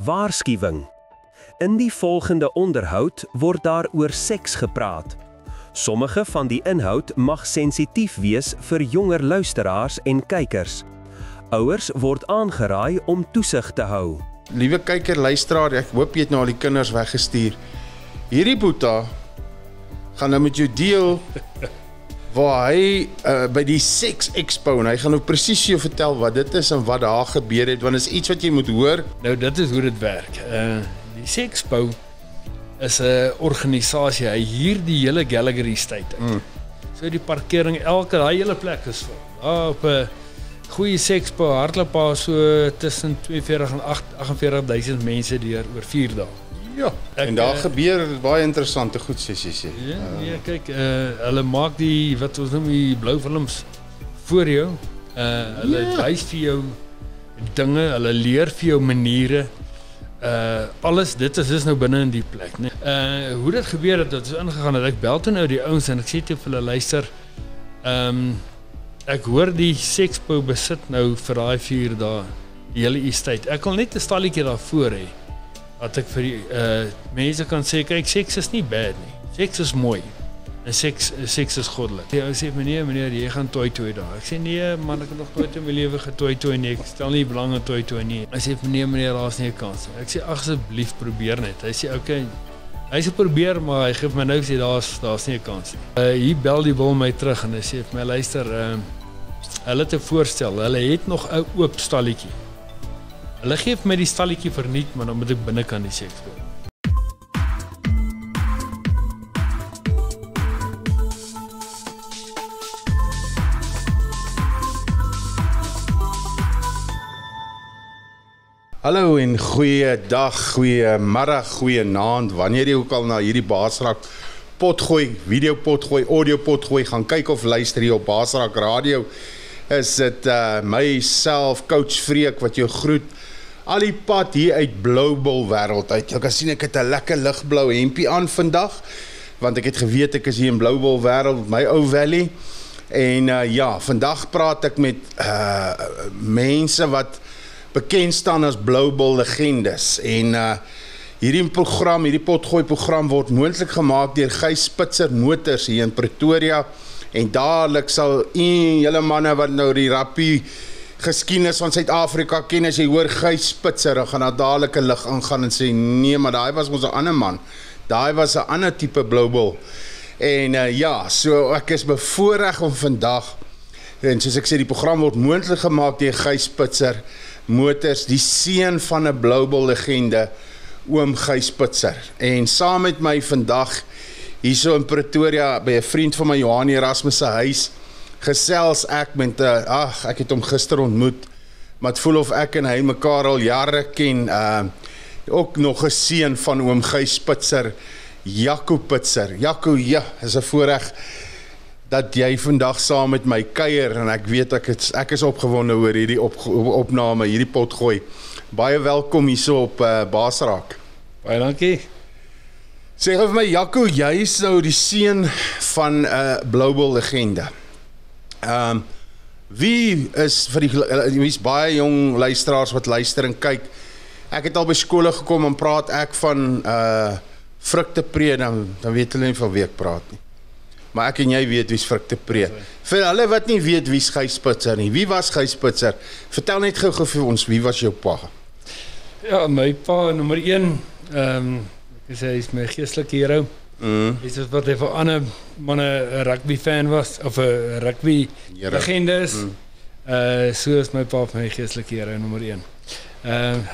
Waarskuwing. In die volgende onderhoud word daar oor seks gepraat. Sommige van die inhoud mag sensitief wees vir jonger luisteraars en kykers. Ouers word aangeraai om toesig te hou. Liewe kyker, luisteraar, ek hoop jy het nou al die kinders weggestuur. Hierdie Boeta gaan nou met jou deel waar hy by die Sex Expo, en hy gaan nou presies jou vertel wat dit is en wat daar gebeur het, want is iets wat jy moet hoor. Nou, dit is hoe dit werk. Die Sex Expo is 'n organisasie, hy huur die hele Gallagher Estate uit. So die parkering, daai hele plek is vol. Daar op 'n goeie Sex Expo hardloop daar so tussen 42 en 48.000 mense deur oor 4 dae. Ja, en daar gebeur baie interessante goed, sies. Ja, nee, kyk, hulle maak die, wat ons noem, die blou films voor jou. Hulle wys vir jou dinge, hulle leer vir jou maniere. Alles, dit is nou binne in die plek. Nee. Hoe dit gebeur het, dat is ingegaan, dat ek bel toe nou die ouens en ek sê toe vir hulle, luister, ek hoor die Sexpo besit nou vir daai 4 dae, die hele estate. Ek wil net 'n stalletjie daarvoor hê, dat ek vir die mense kan sê, kyk, seks is nie bad nie. Seks is mooi. En seks is goddelik. Hy sê, meneer, jy gaan toi daar. Ek sê, nee man, ek het nog nooit in my lewe getoi nie. Ek stel nie belang in toi nie. Hy sê, meneer, daar's nie 'n kans. Ek sê, asseblief probeer net. Hy sê, okay. Hy sê probeer, maar hy gee my nou sê daar's nie 'n kans nie. Hier bel die wil my terug en hy sê vir my, luister, hulle het 'n voorstel. Hulle het nog 'n oop stalletjie. Hulle gee vir my die stalletjie verniet, maar dan moet ek binnekant die seks doen. Hallo en goeie dag, goeie middag, goeie aand, wanneer jy ook al na hierdie Basraak potgooi, video potgooi, audio potgooi, gaan kyk of luister hier op Basraak Radio, is dit myself, Coach Freek, wat jou groet, al die pad hier uit Bloubol wêreld uit. Jy kan sien ek het 'n lekker ligblou hempie aan vandag, want ek het geweet ek is hier in Bloubol wêreld, my ou valley, en ja, vandag praat ek met mense wat bekend staan as Bloubol legendes, en hierdie program, hierdie potgooi program word moontlik gemaak deur Gys Spitzer Motors hier in Pretoria, en dadelik sal julle manne wat nou die rugby geskiedenis van Suid-Afrika ken, as jy hoor Gys Spitzer, dan gaan daar dadelik 'n lig aangaan en sê, nee, maar daai was ons 'n ander man, daai was 'n ander tipe Bloubol, en ja, so ek is bevoorreg om vandag, en soos ek sê, die program word moontlik gemaak deur Gys Spitzer Motors, die seun van 'n Bloubol legende, oom Gys Spitzer, en saam met my vandag, hierso in Pretoria, by 'n vriend van my, Johan Erasmus se huis, gesels ek met, ek het hom gister ontmoet, maar het voel of ek en hy mekaar al jare ken, ook nog 'n seun van oom Gys Spitzer, Jaco Pitser. Jaco, ja, is 'n voorreg dat jy vandag saam met my kuier, en ek weet ek is opgewonde oor hierdie opname, hierdie potgooi. Baie welkom hierso op Basraak. Baie dankie. Sê vir my, Jaco, jy is nou die seun van 'n Bloubol legende. Wie is vir wie's baie jong luisteraars wat luister en kyk, ek het al by skole gekom en praat ek van Vrugtepree, dan weet hulle nie van wie ek praat nie. Maar ek en jy weet wie's Vrugtepree. Vir hulle wat nie weet wie's Gys Spitzer nie, wie was Gys Spitzer? Vertel net gou vir ons, wie was jou pa? Ja, my pa, nommer 1, ek sê, hy is my geestelike hero. Dis wat hy vir ander manne 'n rugby fan was, of 'n rugby legende is. So is my pa vir my geestelike hero, nommer 1.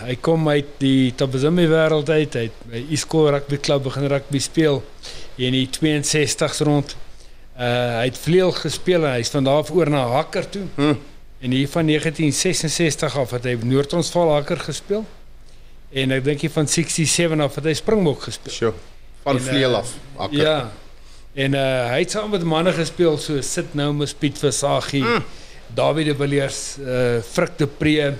Hy kom uit die Tabazimbi wêreld uit, hy het by Isco Rugby Club begin rugby speel, in die 62s rond. Hy het vleuel gespeel, en hy is van daar af oor na hakker toe, en hier van 1966 af het hy Noord-Transvaal hakker gespeel, en ek dink hier van 67 af het hy springbok gespeel. Sure. Van vleuel af, hakker. Ja, en hy het saam met manne gespeel, so Sit Noumus, Piet Versaghi, David de Villiers, Vrugtepree,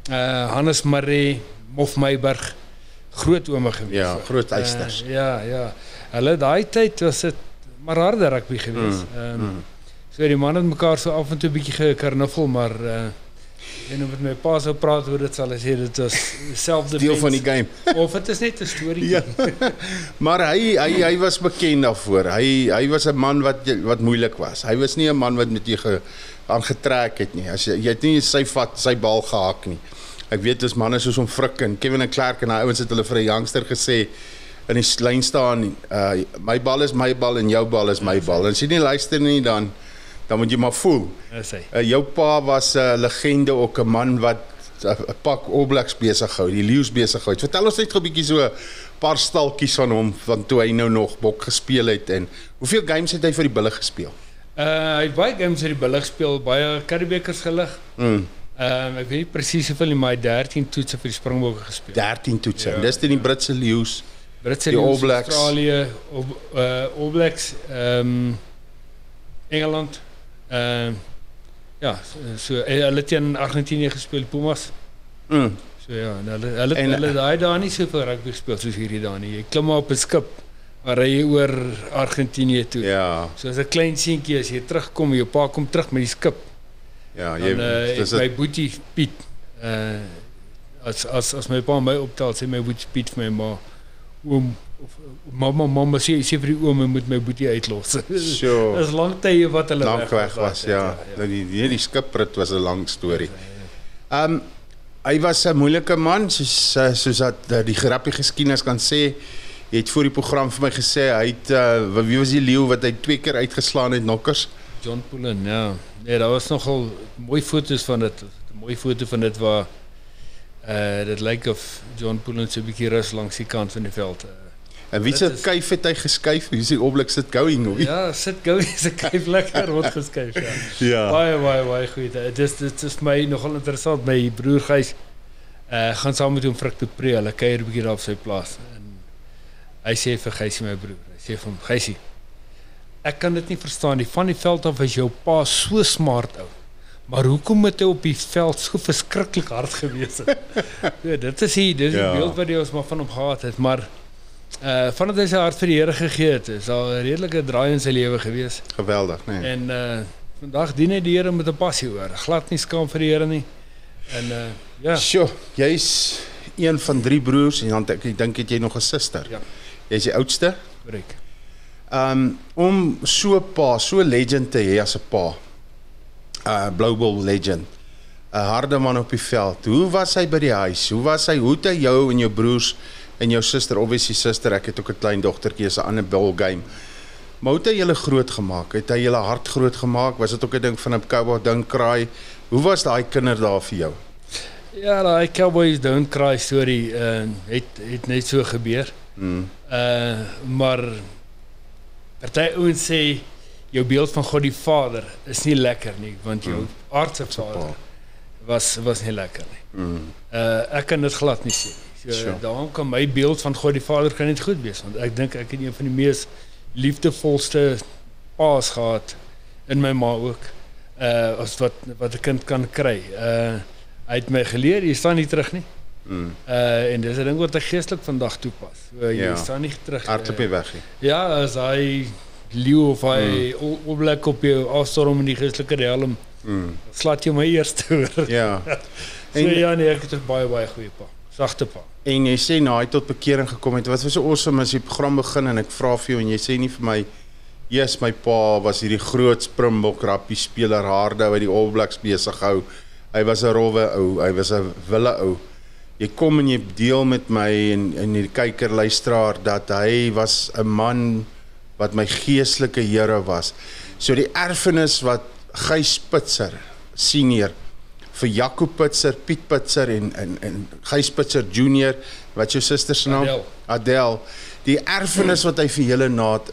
Hannes Maree, Mof Meyburg, groot ome gewees. Ja, groot eisters. Ja. Hulle daai tyd was dit maar harde rugby gewees. So die manne het mekaar so af en toe 'n bietjie gekarnuffel, maar En met my pa sou praat oor dit sal hy sê dit was selfde Deel van die game. Of dit is net 'n storie. Ja. Maar hy was bekend daarvoor. Hy was 'n man wat moeilik was. Hy was nie 'n man wat met jou aangetrek het nie. As jy het nie sy bal gehak nie. Ek weet dis manne soos om Frik en Kevin en Clark en daai ouens het hulle vir 'n youngster gesê in die lyn staan, my bal is my bal en jou bal is my bal. En as jy nie luister nie dan moet jy maar voel. Jou pa was 'n legende, ook 'n man wat 'n pak All Blacks besig hou, die Lions besig hou. Vertel ons net 'n bietjie so 'n paar stalkies van hom van toe hy nou nog bok gespeel het en hoeveel games het hy vir die Bulle gespeel? Hy het baie games vir die Bulle gespeel, baie Currie-bekers gelig. Ek weet nie presies hoeveel nie, maar hy 13 toetse vir die Springbokke gespeel. 13 toetse. Ja, dis in die Britse Lions, die All Blacks, Australië, All Blacks, Engeland. Ja, so hulle het in Argentinië gespeel, Pumas. So ja, hulle daai daar nie soveel rugby gespeel soos hierdie daar nie. Jy klim maar op 'n skip, maar ry jy oor Argentinië toe. Ja. So as 'n klein seentjie as jy terugkom, jou pa kom terug met die skip. Ja, dis my boetie Piet. As my pa my optel, sê my boetie Piet vir my ma, oom Mamma sê vir die oom, moet my boetie uitlos. Sure. Dis lang tye wat hulle weg was, ja. Die skiprit was 'n lang storie. Hy was 'n moeilike man, soos dat die rugby geskiedenis kan sê. Jy het voor die program vir my gesê hy het wie was die leeu wat hy 2 keer uitgeslaan het, knockers? John Pullen, ja. Nee, daar was nogal mooi foto's van dit. 'n Mooi foto van dit waar dit lyk of John Pullen so 'n bietjie rus langs die kant van die veld. En wie se kuif het hy geskuif? Wie se All Blacks sit going of? Ja, sit going, se kuif lekker rond geskuif, ja. Baie goed. Dit is my nogal interessant. My broer Gys gaan saam met hom Frik toe Pre, hulle kuier 'n bietjie daar op sy plaas. En hy sê vir Gysie, my broer, hy sê vir hom, Gysie, ek kan dit nie verstaan nie. Van die veld af was jou pa so smart ou. Maar hoekom het hy op die veld so verskriklik hard gewees het? Ja, dit is die beeld wat jy ons maar van hom gehad het, maar vandat hy sy hart vir die Here gegee het, is al 'n redelike draai in sy lewe gewees. Geweldig, nee. En vandag dien hy die Here met 'n passie oor. Glad nie skaam vir die Here nie. En ja. Sjoe, jy's een van 3 broers en dan ek dink het jy nog 'n suster. Ja. Jy's die oudste? Korrek. Om so 'n pa, so legend te hê as 'n pa. Blue Bull legend. 'n Harde man op die veld. Hoe was hy by die huis? Hoe het hy jou en jou broers en jou suster, obviously suster, ek het ook 'n klein dogtertjie, is 'n ander ball game. Maar hoe het hy julle groot gemaak? Het hy julle hart groot gemaak? Was dit ook 'n ding van 'n cowboy don't cry? Hoe was daai kinder daar vir jou? Ja, daai Cowboys don't cry storie het net so gebeur. Maar party ouens sê jou beeld van God die Vader is nie lekker nie, want jou aardse Vader was nie lekker nie. Ek kan dit glad nie sê. So, daarom kan my beeld van God die Vader kan net goed wees, want ek dink ek het een van die mees liefdevolste paas gehad in my ma ook, as wat 'n kind kan kry. Hy het my geleer, jy staan nie terug nie. En dis 'n ding wat ek geestelik vandag toepas. Jy staan nie terug. Hardloop jy weg nie. Ja, as hy leeu of hy All Black op jou afstorm in die geestelike helm, slaat jy my eerste hoor. Ja. So ja, nee, ek het 'n baie goeie pa. Sagte pa. En jy sê nou hy tot bekering gekom het. Wat was so awesome as die program begin en ek vra vir jou en jy sê nie vir my, yes, my pa was hierdie groot Springbok rugby speler, harde wat die All Blacks besig hou. Hy was 'n rowwe ou, hy was 'n wille ou. Jy kom en jy deel met my en die kyker luisteraar dat hy was 'n man wat my geestelike Here was. So die erfenis wat Gys Spitzer senior vir Jaco Pitser, Piet Pitser en Gys Pitser junior, wat jou suster se naam? Adel. Die erfenis wat hy vir julle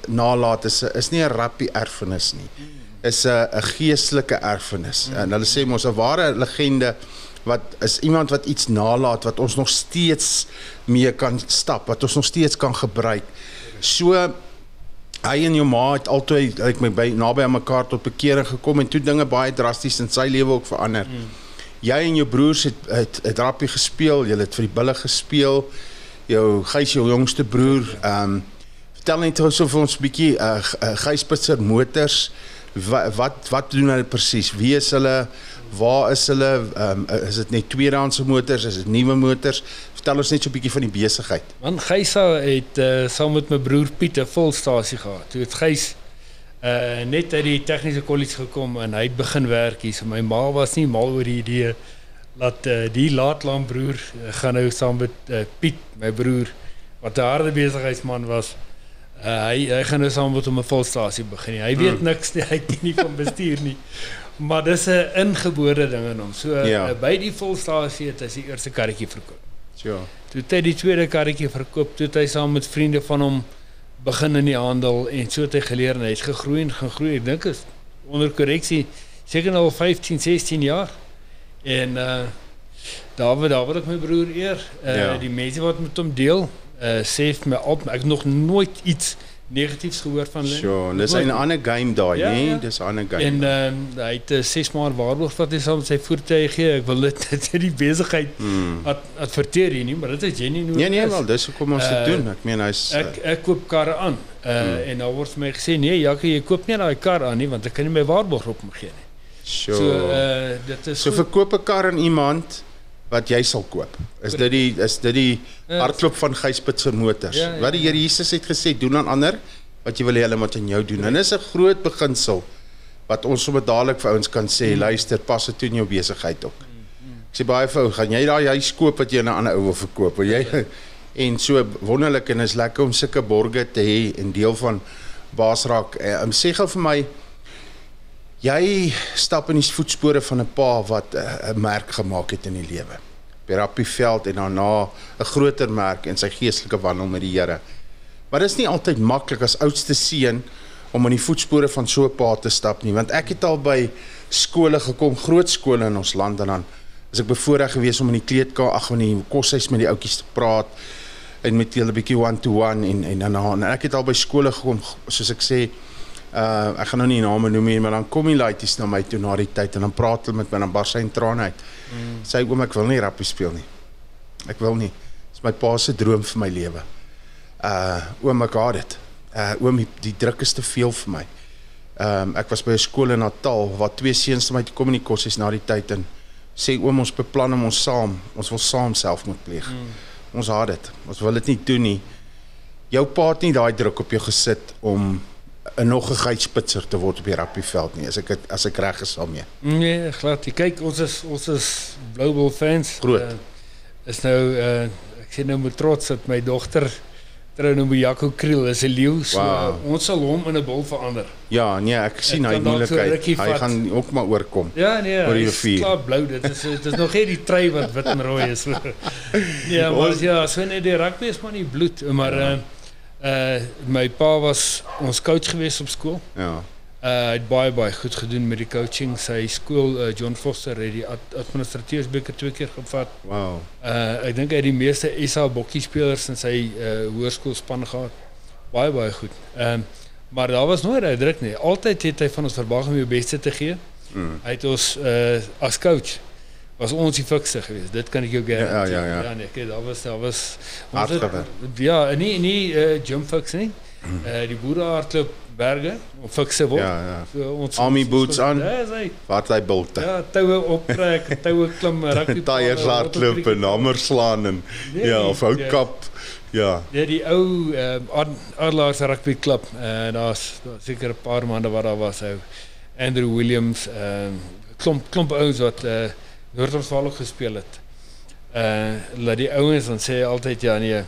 nalaat is nie 'n rugby erfenis nie. Is 'n geestelike erfenis. En hulle sê mos 'n ware legende wat is iemand wat iets nalaat wat ons nog steeds mee kan stap, wat ons nog steeds kan gebruik. So hy en jou ma het altyd naby aan mekaar tot bekering gekom en toe dinge baie drasties in sy lewe ook verander. Jy en jou broers het rugby gespeel, julle het vir die Bulle gespeel. Jou Gys, jou jongste broer, vertel net so vir ons 'n bietjie Gys Pitser Motors. Wat doen hulle presies? Wie is hulle? Waar is hulle? Is dit net tweedehandse motors? Is dit nuwe motors? Vertel ons net so 'n bietjie van die besigheid. Want Gijsa het saam met my broer Piet 'n volstasie gehad. Toe het Gijs net uit die tegniese kollege gekom en hy het begin werk hier. So my ma was nie mal oor die idee dat die laatlaanbroer gaan nou saam met Piet, my broer, wat 'n harde besigheidsman was. Hy gaan nou saam met hom 'n volstasie begin. Hy weet niks nie, hy het nie van bestuur nie. Maar dis 'n ingebore ding in hom. So by die volstasie het hy sy eerste karretjie verkoop. Ja. Toe het hy die tweede karretjie verkoop, toe het hy saam met vriende van hom begin in die handel en so het hy geleer en hy het gegroei en gegroei. Ek dink is onder korreksie seker al 15, 16 jaar. En daar wil ek my broer eer. Die mense wat met hom deel, sê vir my altyd, ek het nog nooit iets negatiefs gehoor van hulle. Sure, dis 'n ander game daai, nee, dis 'n ander game. En hy het 6 maand waarborg wat hy saam met sy voertuie gee. Ek wil dit die besigheid adverteer hier nie, maar dit is genuine. Nee, wel, dis hoekom ons dit doen. Ek meen hy's ek koop karre aan. En nou word vir my gesê, nee, Jackie, jy koop nie daai kar aan nie, want ek kan nie my waarborg op hom gee nie. Sure. So dit is so verkoop 'n kar aan iemand wat jy sal koop. Is dit die hartklop van Gijspit se motors. Wat die Here Jesus het gesê, doen aan ander wat jy wil hê hulle moet aan jou doen. En dis 'n groot beginsel wat ons sommer dadelik vir ouens kan sê, luister, pas dit toe in jou besigheid ook. Ek sê baie vir ou, gaan jy daai huis koop wat jy aan 'n ander ou wil verkoop? Wil jy en so wonderlik en is lekker om sulke borge te hê en deel van Baasraak. Sê gou vir my, jy stap in die voetspore van 'n pa wat 'n merk gemaak het in die lewe. By Rappieveld en daarna 'n groter merk in sy geestelike wandel met die Here. Maar dit is nie altyd maklik as oudste seun om in die voetspore van so 'n pa te stap nie, want ek het al by skole gekom, groot skole in ons land, en dan is ek bevoorreg gewees om in die kleedkamer, in die koshuis met die ouetjies te praat en met hulle 'n bietjie one-to-one en ek het al by skole gekom, soos ek sê, ek gaan nou nie name noem nie, maar dan kom die laities na my toe na die tyd en dan praat hulle met my, dan bars hy in trane uit. Sê ek, oom, ek wil nie rappie speel nie. Ek wil nie. Dis my pa se droom vir my lewe. Oom, ek haat dit. Oom, die druk is te veel vir my. Ek was by 'n skool in Natal waar 2 seuns na my toe kom in die koshuis na die tyd en sê, oom, ons beplan om ons wil saam selfmoord pleeg. Ons haat dit. Ons wil dit nie doen nie. Jou pa het nie daai druk op jou gesit om nog 'n Gijspitser te word op die Rappieveld nie, as ek reg is daarmee. Nee, glad. Kyk, ons is Blue Bull fans. Groot. Is nou ek sê nou met trots dat my dogter trou nou met Jaco Kriel, is 'n leeu, so ons sal hom in 'n bul verander. Ja, nee, ek sien hy moeilikheid. Hy gaan ook maar oorkom. Ja, nee, oor die hy is rivier. klaar blou. Dit is nog nie die trui wat wit en rooi is. Ja, maar ja, so net die rugby is maar nie bloed, maar my pa was ons coach geweest op skool. Ja. Hy het baie goed gedoen met die coaching. Sy skool, John Foster, het die administrateursbeker 2 keer gevat. Wow. Ek dink hy het die meeste SA bokkie spelers in sy hoërskoolspan gehad. Baie goed. Maar daar was nooit hy druk nie. Altyd het hy van ons verwag om jou beste te gee. Hy het ons as coach was ons die fikste geweest. Dit kan ek jou garandeer. Ja, nee, kyk, daar was ja, nie gym fix nie. Die boere hardloop berge om fikse word. Ja. So Army boots aan. Ja, hy. Wat hy bulte. Ja, toue optrek, toue klim, rugby. Tyres hardloop en hamer slaan en of houtkap. Ja. Ja, die ou Adelaars rugby klub. Daar's seker 'n paar maande wat daar was. Andrew Williams, klomp ouens wat Noord-Transvaal gespeel het. Laat die ouens dan sê altyd ja nee,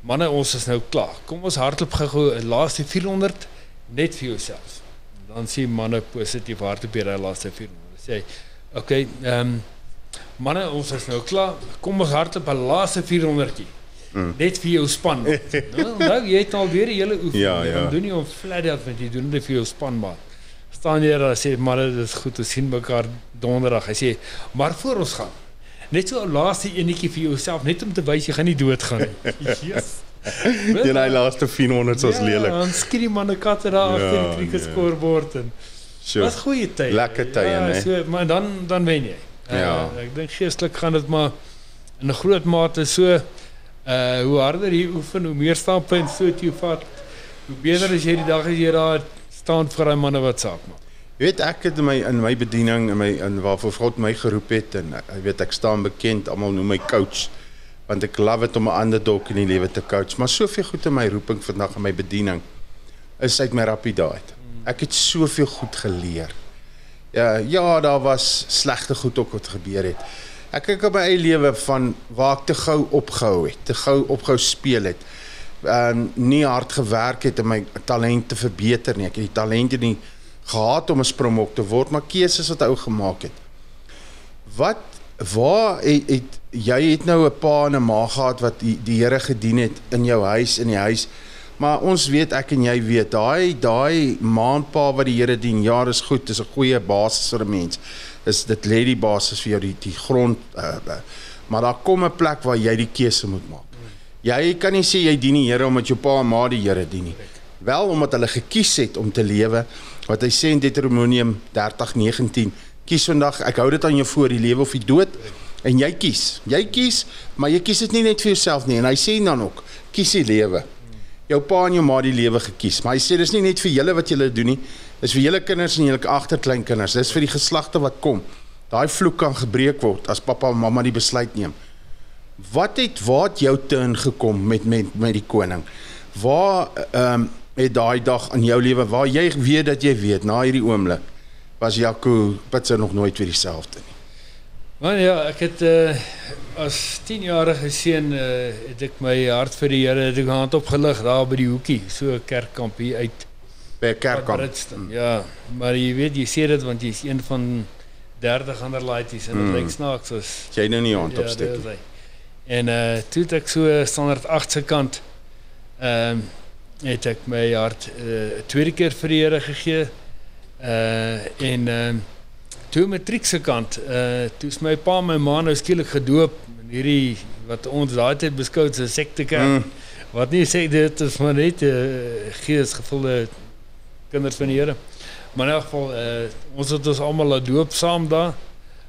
manne, ons is nou klaar. Kom ons hardloop gou laaste 400 net vir jouself. Dan sien manne positief hardloop hierdie laaste 400. Sê okay, manne, ons is nou klaar. Kom ons hardloop 'n laaste 400tjie. Net vir jou span. Nou jy het al weer die hele oefening. Dan doen jy om flat out met jy doen dit vir jou spanmaat. Staan hier en sê maar dit is goed, ons sien mekaar donderdag. Hy sê maar voor ons gaan. Net so 'n laaste enetjie vir jouself, net om te wys jy gaan nie doodgaan nie. Yes. Die laaste 400 was lelik. Ja, dan skiet die manne katte daar agter die cricketscorebord en. Wat goeie tyd. Lekker tye, hè. So, maar dan wen jy. Ek dink geestelik gaan dit maar in 'n groot mate so hoe harder jy oefen, hoe meer standpunt so jy vat, hoe beter as jy die dag as jy daar staan vir daai manne wat saak maak. Jy weet, ek het in my bediening, in waarvoor God my geroep het, en jy weet, ek staan bekend, almal noem my coach, want ek love het om 'n ander dok in die lewe te coach, maar soveel goed in my roeping vandag in my bediening, is uit my rapide uit. Ek het soveel goed geleer. Ja, daar was slegte goed ook wat gebeur het. Ek kyk op my eie lewe van waar ek te gou opgehou het, te gou opgehou speel het, nie hard gewerk het om my talent te verbeter nie, ek het die talente nie gehad om 'n springbok te word, maar keuses wat ou gemaak het. Jy het nou 'n pa en 'n ma gehad wat die Here gedien het in jou huis, in die huis, maar ons weet, ek en jy weet, daai ma en pa wat die Here dien, ja, dis goed, dis 'n goeie basis vir 'n mens, dit lê die basis vir jou, die grond, maar daar kom 'n plek waar jy die keuse moet maak. Jy kan nie sê jy dien die Here omdat jou pa en ma die Here dien nie. Wel omdat hulle gekies het om te lewe, wat hy sê in Deuteronomium 30:19, kies vandag, ek hou dit aan jou voor, die lewe of die dood, en jy kies, maar jy kies dit nie net vir jouself nie, en hy sê dan ook, kies die lewe. Jou pa en jou ma die lewe gekies, maar hy sê, dis nie net vir julle wat julle doen nie, dis vir julle kinders en julle agterkleinkinders, dis vir die geslagte wat kom. Daai vloek kan gebreek word, as papa en mamma die besluit neem. Waar het jou turn gekom met die koning? Waar het daai dag in jou lewe, waar jy weet dat jy weet, na hierdie oomblik, was Jaco Pitser nog nooit weer dieselfde nie? Man, ja, ek het as 10-jarige seun het ek my hart vir die Here, het ek my hand opgelig daar by die hoekie, so 'n kerkkamp hier uit. By 'n kerkkamp? Ja, maar jy weet, jy sê dit want jy is een van 30 ander laities en dit lyk snaaks as jy nou nie je hand opsteek nie. En toe het ek so standaard 8 se kant het ek my hart tweede keer vir die Here gegee en toe matriek se kant toe is my pa en my ma nou skielik gedoop in hierdie wat ons daai tyd beskou as 'n sektekerk wat nie sê dit is maar net geesgevulde kinders van die Here, maar in elk geval ons het ons almal laat doop saam daar,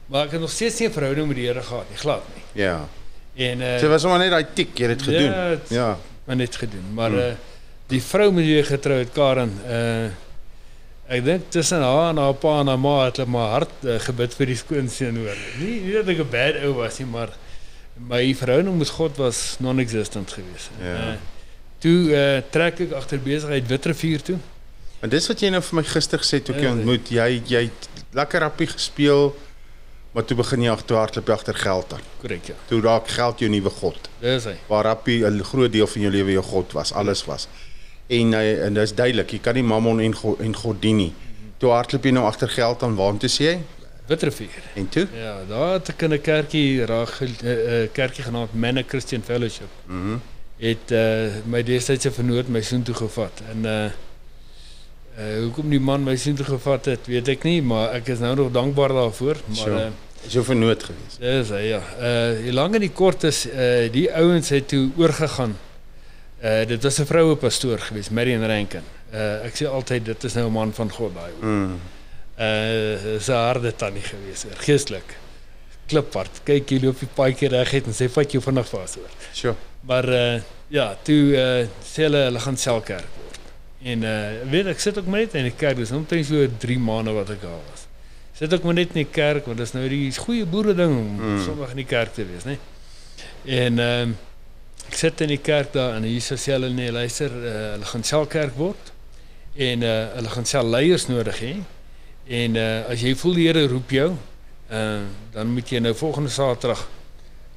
maar ek het nog steeds nie 'n verhouding met die Here gehad nie, glad nie. Ja. En so was maar net daai tik, jy het dit gedoen. Ja, maar net gedoen, maar die vrou met wie ek getrou het, Karen, ek dink tussen haar en haar pa en haar ma het hulle maar hard gebid vir die skoonseun hoor. Nie dat ek 'n bad ou was nie, maar my verhouding met God was non-existent geweest. Ja. Toe trek ek agter besigheid Witrifuur toe. En dis wat jy nou vir my gister gesê toe ek jou ontmoet, jy het lekker rappie gespeel, maar toe begin jy hardloop agter geld aan. Korrek, ja. Toe raak geld jou nuwe god. Dis hy. Waar rappie 'n groot deel van jou lewe jou god was, alles was. En dis duidelik, jy kan nie mammon en God dien nie. Toe hardloop jy nou agter geld aan, waartoe sê jy? Witrifuur. En toe? Ja, daar het ek in 'n kerkie genaamd Manna Christian Fellowship. Het my destydse vernoot my sohn toe gevat. En hoekom die man my sohn toe gevat het, weet ek nie, maar ek is nou nog dankbaar daarvoor. Maar is jou vernoot geweest? Dis hy, ja. Die lang en die kort is die ouens het toe oorgegaan. Dit was 'n vroue pastoor geweest, Marion Rankin. Ek sê altyd dit is nou 'n man van God daai. Sy harde tannie geweest, geestelik. Kliphard. Kyk, jy loop die paadjie reguit en sê vat jou vinnig vas hoor. Sure. Maar ja, toe sê hulle gaan selkerk word. En weet ek sit ook maar net in die kerk, dis omtrent so 3 maande wat ek daar was. Sit ook maar net in die kerk want dis nou die goeie boere ding om Sondag in die kerk te wees, né? En ek sit in die kerk daar en Jesus sê hulle nee, luister, hulle gaan selkerk word en hulle gaan selleiers nodig hê. En as jy voel die Here roep jou, dan moet jy nou volgende Saterdag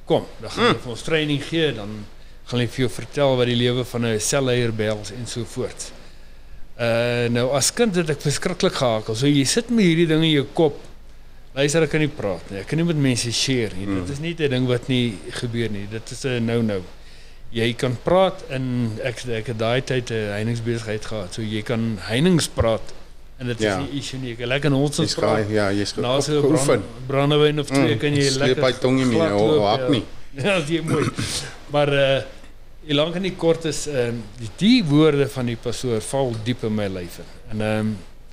kom. Dan gaan hulle vir ons training gee, dan gaan hulle vir jou vertel wat die lewe van 'n selleier behels en so voort. Nou as kind het ek verskriklik gehakel. So jy sit met hierdie ding in jou kop. Luister, ek kan nie praat nie. Ek kan nie met mense share nie. Dit is nie 'n ding wat nie gebeur nie. Dit is 'n no-no. Jy kan praat en ek het daai tyd 'n heiningsbesigheid gehad. So jy kan heinings praat en dit is nie issue nie. Ek lekker nonsens praat. Ja, jy's geoefen. Brandewyn of twee kan jy lekker. Sleep by tongie mee, hak nie. Ja, dit is mooi. Maar die lang en die kort is die woorde van die pastoor val diep in my lyf in. En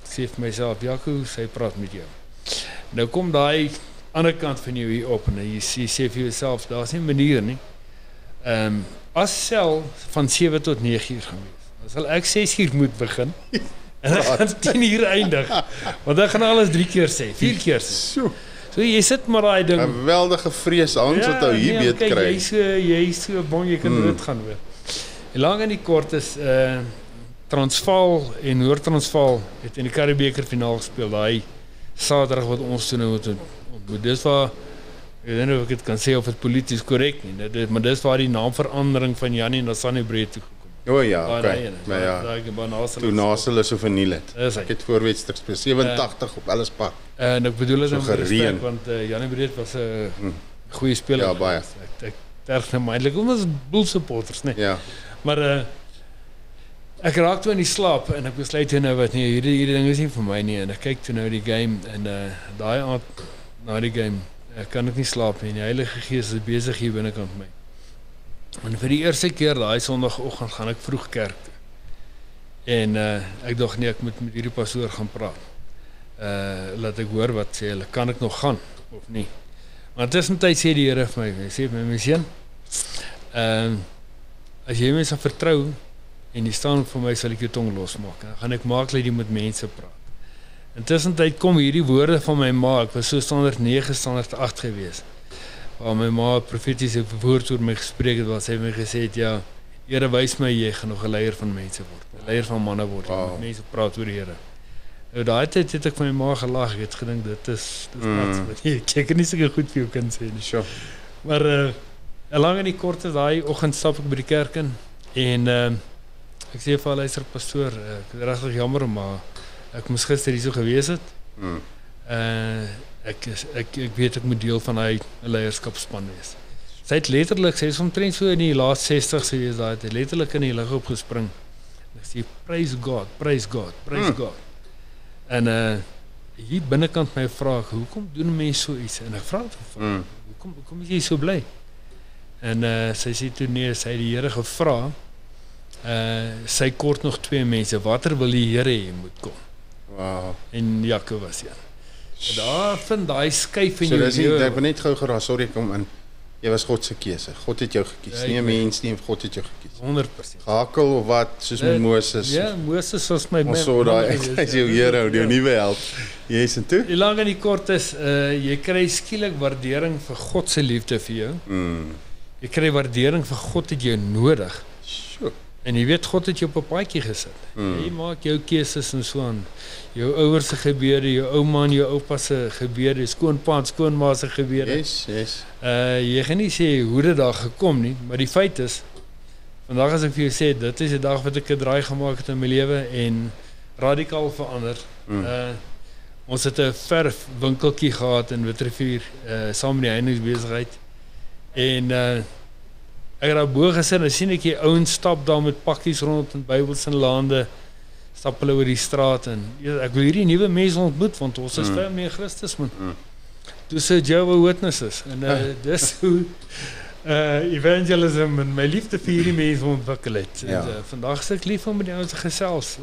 ek sê vir myself, Jaco, sy praat met jou. Nou kom daai ander kant van jou hier op en jy sê vir jouself, daar's nie 'n manier nie. As sel van 7 tot 9 uur gaan wees. Dan sal ek 6 uur moet begin. En ek gaan 10 eindig. Want ek gaan alles 3 keer sê, 4 keer sê. So jy sit maar daai ding. 'n geweldige vrees ons wat ou hier weet kyk, kry. Jy so bang jy kan dood gaan weer. Die lang en die kort is Transvaal en Noord-Transvaal het in die Karibebeker finaal gespeel. Daai Saterdag wat ons toe nou ontmoet. Dis waar ek weet nie of ek dit kan sê of dit polities korrek nie. Maar dis waar die naamverandering van Jannie na Sunny Breed toe gekom. O ja, okay. Maar ja. Toe Nasel is so verniel het. Ek het voorwedstryds speel 87 op Ellis Park. En ek bedoel dit so met respek want Jannie Breed was 'n goeie speler. Ja, baie. Ek terg nou eintlik ons Bull supporters, nee. Ja. Maar ek raak toe in die slaap en ek besluit toe nou wat nee, hierdie ding is nie vir my nie en ek kyk toe nou die game en daai aand na die game kan ek nie slaap nie. Die Heilige Gees is besig hier binnekant my. En vir die eerste keer daai Sondagoggend gaan ek vroeg kerk toe. En ek dink nee, ek moet met hierdie pastoor gaan praat. Laat ek hoor wat sê hulle, kan ek nog gaan of nie? Maar tussentyd sê die Here vir my, hy sê vir my seun, as jy mense vertrou en jy staan vir my sal ek jou tong losmaak. Dan gaan ek maak dat jy met mense praat. Intussentyd kom hierdie woorde van my ma, ek was so standaard 9, standaard 8 gewees. Waar my ma profetiese woord oor my gespreek het, wat sy my gesê het, ja, Here wys my jy gaan nog 'n leier van mense word, 'n leier van manne word. Wow. Mense praat oor die Here. Nou daai tyd het ek van my ma gelag, ek het gedink dit is wat ek kan nie seker goed vir jou kan sê nie. Sure. Maar lang en die kort is daai oggend stap ek by die kerk in en ek sê vir luister pastoor, ek is regtig jammer maar ek moes gister hier so gewees het. Ek weet ek moet deel van hy leierskapspan wees. Sy het letterlik, sy is omtrent so in die laaste 60 gewees daai het letterlik in die lug opgespring. Ek sê praise God, praise God, praise God. En hier binnekant my vra ek, hoekom doen mense so iets? En ek vra het hoekom is jy so bly? En sy sê toe nee, sy het die Here gevra. Sy kort nog 2 mense. Watter wil die Here hê moet kom? Wow. En Jakob was een. So daar vind daai skuif in jou lewe. So ek wil net gou geraas, sorry ek kom in. Jy was God se keuse. God het jou gekies. Nie 'n mens nie, God het jou gekies. 100%. Gakel of wat, soos met Moses. Ja, Moses was my ons so daai hy's jou hero, jou nuwe held. Jy's en toe. Die lang en die kort is jy kry skielik waardering vir God se liefde vir jou. Jy kry waardering vir God het jou nodig. Sjoe. En jy weet God het jou op 'n paadjie gesit. Jy maak jou keuses en so aan. Jou ouers se gebede, jou ouma en jou oupa se gebede, skoonpa en skoonma se gebede. Yes. Jy gaan nie sê hoe dit daar gekom nie, maar die feit is vandag as ek vir jou sê dit is die dag wat ek 'n draai gemaak het in my lewe en radikaal verander. Ons het 'n verfwinkeltjie gehad in Witrifuur saam met die heiningsbesigheid. En ek het daar bo gesit en sien ek die ouens stap daar met pakkies rond in Bybels en lande, stap hulle oor die straat en ek wil hierdie nuwe mense ontmoet want ons is vry mee Christus man. Toe sê Jehovah's Witnesses en dis hoe evangelism en my liefde vir hierdie mense ontwikkel het. Ja. En vandag is ek lief om met die ouens te gesels.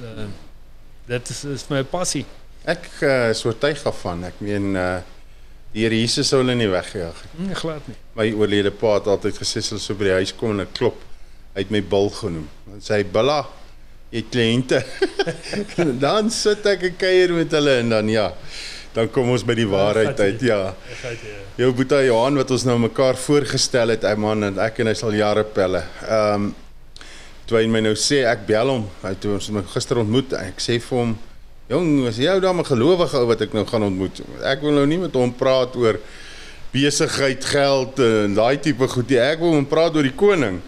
Dit is my passie. Ek is oortuig daarvan. Ek meen die Here Jesus sou hulle nie weggejaag het. Nee, glad nie. My oorlede pa het altyd gesê as hulle so by die huis kom en ek klop, hy het my bil genoem. Dan sê hy, Billa, jy kliënte. Dan sit ek en kuier met hulle en dan ja, dan kom ons by die waarheid uit. Ja. Jou boetie Johan wat ons nou mekaar voorgestel het, man, en ek en hy sal jare pelle. Toe hy my nou sê, ek bel hom, toe ons my gister ontmoet, ek sê vir hom, jong, is jy dan 'n gelowige ou wat ek nou gaan ontmoet? Ek wil nou nie met hom praat oor besigheid, geld en daai tipe goed nie. Ek wil hom praat oor die koning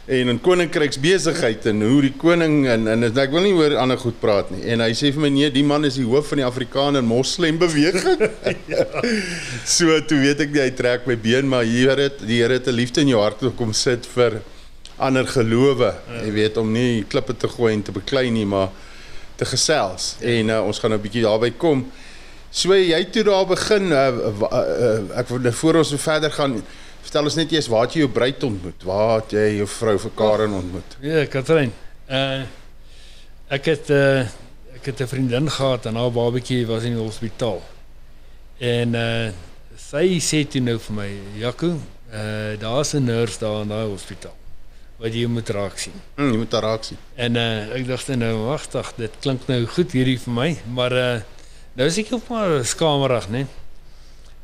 en 'n koninkryksbesigheid en hoe die koning en ek wil nie oor ander goed praat nie. En hy sê vir my nee, die man is die hoof van die Afrikaner Moslem beweging. Ja. So toe weet ek nie, hy trek my been, maar die Here het 'n liefde in jou hart gekom sit vir ander gelowe. Jy weet om nie klippe te gooi en te beklei nie, maar te gesels. En ons gaan nou 'n bietjie daarby kom. So jy toe daar begin ek wil voor ons verder gaan, vertel ons net eers waar het jy jou bruid ontmoet? Waar het jy jou vrou vir Karen ontmoet? Ja, Katrein. Ek het 'n vriendin gehad en haar babatjie was in die hospitaal. En sy sê toe nou vir my, Jaco, daar's 'n nurse daar in daai hospitaal. wat jy moet raak sien. Jy moet daar raak sien. En ek dacht nou, wag, dit klink nou goed hierdie vir my, maar nou is ek ook maar skamerig, né?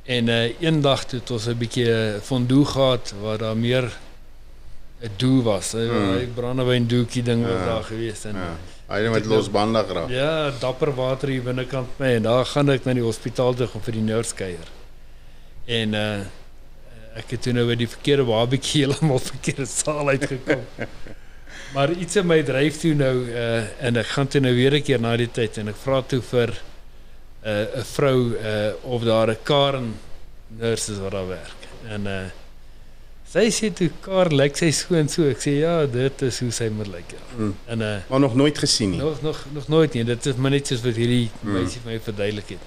En een dag toe het ons 'n bietjie fondue gehad waar daar meer 'n doel was. Hy brandewyn doekie ding was daar geweest en Hy met losbandig raak. ja, dapper water hier binnekant my en daar gaan ek na die hospitaal toe om vir die nurse kuier. En ek het toe nou by die verkeerde barbecue helemaal verkeerde saal uitgekom. Maar iets in my dryf toe nou en ek gaan toe nou weer 'n keer na die tyd en ek vra toe vir 'n vrou of daar 'n Karen nurse is wat daar werk. En sy sê toe, Karen, lyk sy so en so. Ek sê, ja, dit is hoe sy moet lyk. Ja. En Maar nog nooit gesien nie. nog nooit nie. Dit is maar net soos wat hierdie meisie vir my verduidelik het.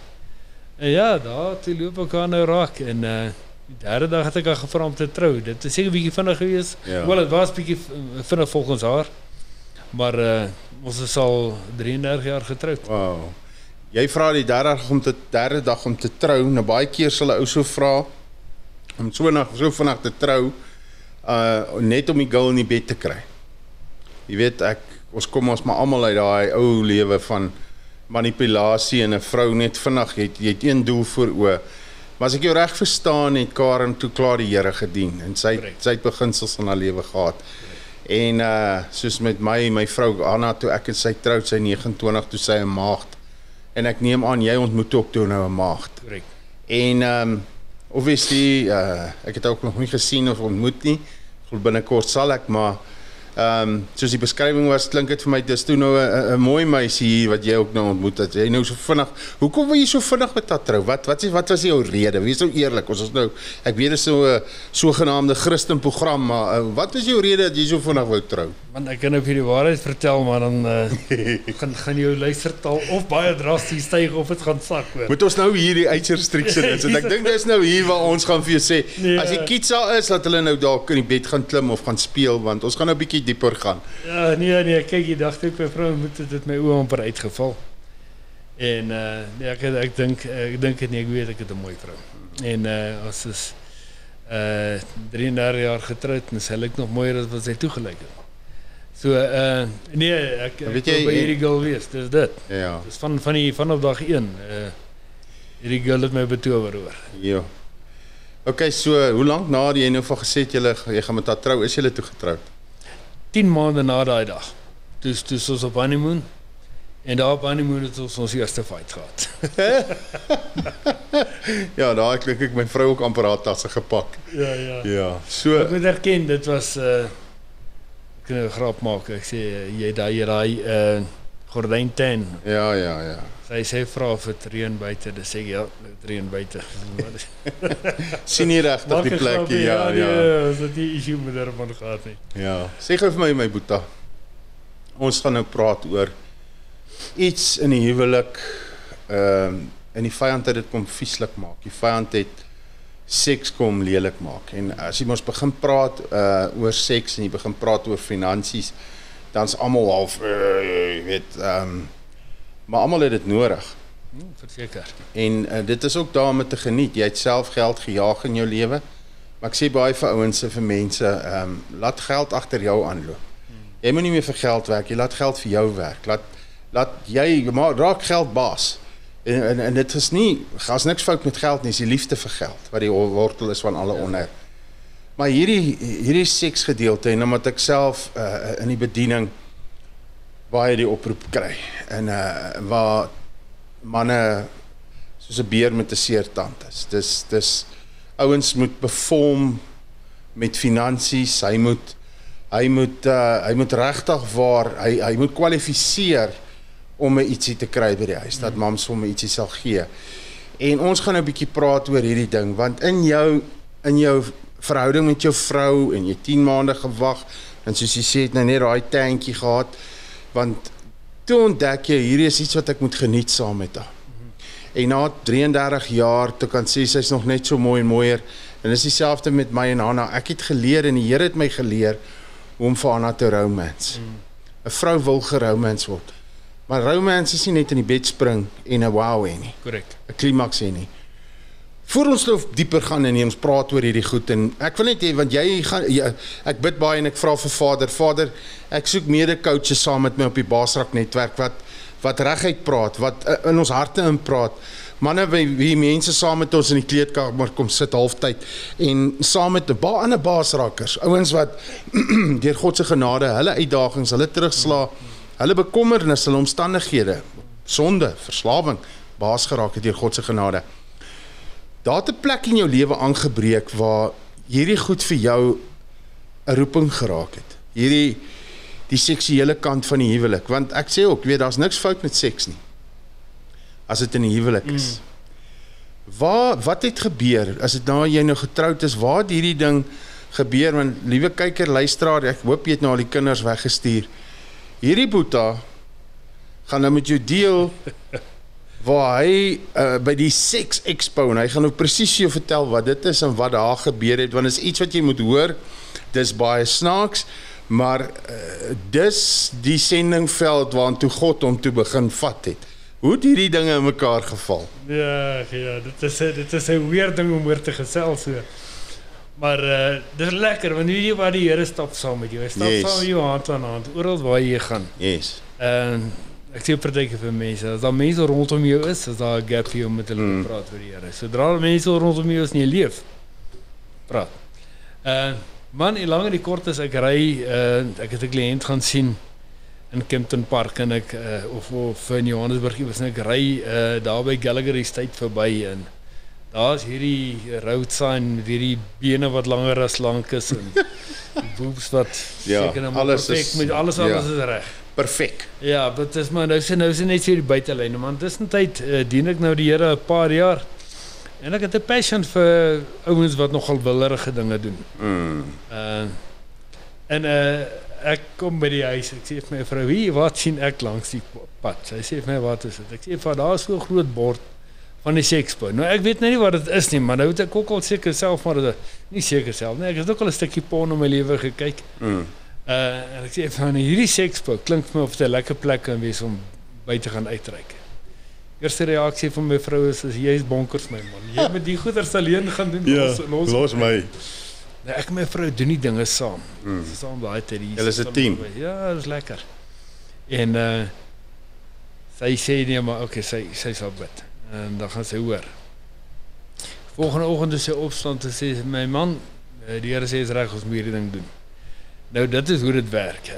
En ja, daar toe loop ek haar nou raak en die derde dag het ek haar gevra om te trou. Dit is seker 'n bietjie vinnig geweest. Ja. Wel, dit was 'n bietjie vinnig volgens haar. Maar ons is al 33 jaar getroud. Wow. Jy vra die derde dag om te trou. Nou baie keer sal 'n ou so vra om so vinnig te trou, net om die girl in die bed te kry. Jy weet, ons kom maar almal uit daai ou lewe van manipulasie en 'n vrou net vinnig, jy het een doel voor oë. Maar as ek jou reg verstaan, het Karen toe klaar die Here gedien en sy het beginsels in haar lewe gehad. En soos met my vrou Anna, toe ek en sy troud, sy 29, toe sy 'n maagd. En ek neem aan, jy ontmoet ook toe nou 'n maagd. Korrek. En obviously, ek het ook nog nie gesien of ontmoet nie. Binnekort sal ek, maar soos die beskrywing was, klink dit vir my, dis toe nou 'n mooi meisie hier wat jy ook nou ontmoet het. Jy nou so vinnig. Hoekom wil jy so vinnig met haar trou? Wat was jou rede? Wees nou eerlik. Ons is nou, ek weet dit is so 'n sogenaamde Christen program, maar wat is jou rede dat jy so vinnig wou trou? Want ek kan op die waarheid vertel, maar dan gaan jou luistertaal of baie drasties styg of dit gaan sak hoor. Moet ons nou hier die age restriction is, en ek dink dis nou hier waar ons gaan vir jou sê, as die kids daar is, dat hulle nou dalk in die bed gaan klim of gaan speel, want ons gaan nou 'n bietjie dieper gaan. Ja, nee, kyk, die dag toe ek my vrou moet dit my oë amper uitgeval. En nee, ek dink dit nie, ek weet ek het 'n mooi vrou. En ons is 33 jaar getroud en sy lyk nog mooier as wat sy toegelyk het. So nee, ek weet wil jy, by hierdie girl wees, dis dit. Ja. Dis vanaf dag 1. Hierdie girl het my betower hoor. Ja. Okay, so hoe lank na jy nou van gesê het jy gaan met haar trou, is julle toe getroud? 10 maande na daai dag. Toe ons op honeymoon. En daar op honeymoon het ons eerste fight gehad. Ja, daar klink ek my vrou ook amper haar tasse gepak. Ja. Ja. So Ek moet erken, dit was ek kan 'n grap maak. Ek sê jy daai gordyn ten. ja. Sy vra of dit reën buite, dis sê ja, dit reën buite. sien nie regtig die plekkie, ja. Nee, ons het nie issue met daarvan gehad nie. Ja. Sê gou vir my boeta. Ons gaan nou praat oor iets in die huwelik, en die vyand het dit kom vieslik maak. Die vyand het seks kom lelik maak. En as jy mos begin praat oor seks en jy begin praat oor finansies, dan's almal half jy weet, maar almal het dit nodig. Verseker. En dit is ook daar om te geniet. Jy het self geld gejaag in jou lewe. Maar ek sê baie vir ouens en vir mense, laat geld agter jou aanloop. Jy moet nie meer vir geld werk, jy laat geld vir jou werk. Laat jy raak geld baas. En dit is nie, as niks fout met geld nie, is die liefde vir geld wat die wortel is van alle onheil. Maar hierdie seksgedeelte, en omdat ek self in die bediening baie die oproep kry en waar manne soos 'n beer met 'n seertand is. Dis ouens moet bevorm met finansies, hy moet regtig waar hy moet kwalifiseer om 'n ietsie te kry by die huis, dat mams hom 'n ietsie sal gee. En ons gaan nou 'n bietjie praat oor hierdie ding, want in jou verhouding met jou vrou en jy 10 maande gewag en soos jy sê het nou net daai tandjie gehad, want toe ontdek jy hierdie is iets wat ek moet geniet saam met haar. En na 33 jaar te kan sê sy's nog net so mooi en mooier, en dis dieselfde met my en Hanna. Ek het geleer en die Here het my geleer hoe om vir Hanna te romance. 'n Vrou wil geromance word. Maar romance is nie net in die bed spring en 'n wow hê nie. Korrek. 'n Klimaks hê nie. Voor ons nou dieper gaan en ons praat oor hierdie goed en ek wil net hê want ek bid baie en ek vra vir Vader, ek soek mede-coaches saam met my op die Basrak netwerk wat reguit praat, wat in ons harte inpraat. Manne wie mense saam met ons in die kleedkamer kom sit halftyd en saam met 'n ander Basrakkers, ouens wat deur God se genade, hulle uitdagings, hulle terugslag, hulle bekommernis, hulle omstandighede, sonde, verslawing, baas geraak het deur God se genade. Daar het 'n plek in jou lewe aangebreek waar hierdie goed vir jou 'n roeping geraak het. Die seksuele kant van die huwelik, want ek sê ook, daar's niks fout met seks nie. As dit in die huwelik is. Wat het gebeur, as dit nou jy nou getroud is, waar het hierdie ding gebeur, want liewe kyker, luisteraar, ek hoop jy het nou al die kinders weggestuur. Hierdie Boeta gaan nou met jou deel, waar hy by die Sex Expo, en hy gaan nou presies jou vertel wat dit is en wat daar gebeur het, want is iets wat jy moet hoor, dis baie snaaks, maar dis die sendingveld waartoe God hom toe begin vat het. Hoe het hierdie dinge in mekaar geval? Ja, dit is 'n weird ding om oor te gesels so. Maar dit is lekker, want weet jy waar die Here stap saam met jou. Hy stap saam met jou hand aan hand, oral waar jy gaan. Yes. En ek sê partyke vir mense, as daar mense rondom jou is daar 'n gap vir jou om met hulle te praat oor die Here. Sodra mense rondom jou is en jy leef, praat. Man, die lang en die kort is, ek ry, ek het 'n kliënt gaan sien in Kempton Park en ek of in Johannesburg was ek ry daar by Gallagher Estate verby en daar's hierdie road sign met hierdie bene wat langer as lank is en boobs wat seker nou perfek met alles is reg. Perfek. Ja, dit is maar nou is net so die buitelyne, man. Tussentyd dien ek nou die Here 'n paar jaar en ek het 'n passion vir ouens wat nogal willerige dinge doen. Ek kom by die huis, ek sê vir my vrou, wat sien ek langs die pad? Sy sê vir my, wat is dit? Ek sê vir daar is so 'n groot bord van die Sexpo. Nou ek weet nou nie wat dit is nie, maar nou het ek ook al seker self, maar nie seker self nie. Ek het ook al 'n stukkie porn in my lewe gekyk. En ek sê van hierdie Sexpo klink vir my of dit 'n lekker plek kan wees om by te gaan uitreik. Eerste reaksie van my vrou is jy is bonkers my man. Jy moet die goeders alleen gaan doen. Ja, los my. Nou, ek en my vrou doen die dinge saam. Saam baie tyd. Julle is 'n team. Ja, dit is lekker. En sy sê nee, maar okay, sy sal bid. En dan gaan sy hoor. Volgende oggend is sy opstaan en sê my man, die Here sê is reg, ons moet hierdie ding doen. Nou dit is hoe dit werk.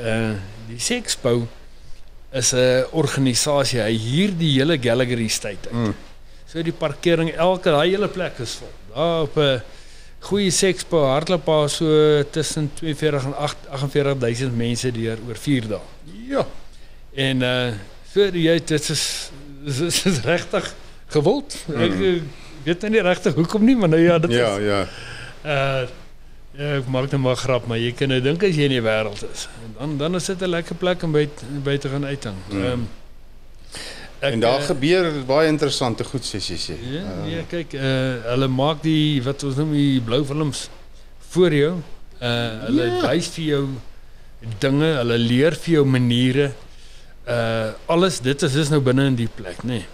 Die Sexpo is 'n organisasie. Hy huur die hele Gallagher Estate uit. So die parkering, daai hele plek is vol. Daar op 'n goeie Sexpo hardloop daar so tussen 42 en 48,000 mense deur oor 4 dae. Ja. En dit is regtig gewild. Ek weet nie regtig hoekom nie, maar nou ja, dit is. Ja, ek maak net maar grap, maar jy kan nou dink as jy in die wêreld is. En dan is dit 'n lekker plek om by te gaan uithang. En daar gebeur baie interessante goed, soos jy sê. Ja, kyk, hulle maak die wat ons noem die blou films voor jou. Hulle wys vir jou dinge, hulle leer vir jou maniere. Alles dit is nou binne in die plek, nê. Nee.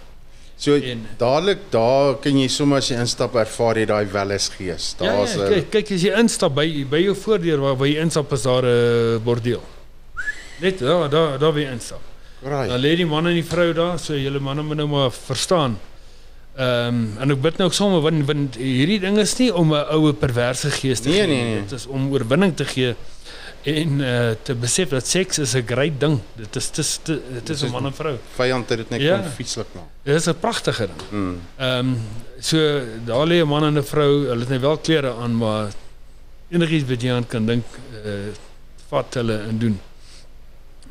So dadelik daar kan jy sommer as jy instap ervaar jy daai wellesgees. Daar's kyk as jy instap by jou voordeur waar jy instap is daar 'n bordeel. Net daar wie instap. Right. Dan lê die man en die vrou daar, so julle manne moet nou maar verstaan. En ek bid nou ook sommer want hierdie ding is nie om 'n oue perverse gees te gee. Nee. Dit is om oorwinning te gee en te besef dat seks is 'n great ding. Dit is 'n man en vrou. Vyand het dit net kon fietslik maak. Dit is 'n pragtige ding. So daar lê 'n man en 'n vrou, hulle het net wel klere aan, maar enigiets wat jy aan kan dink, vat hulle en doen.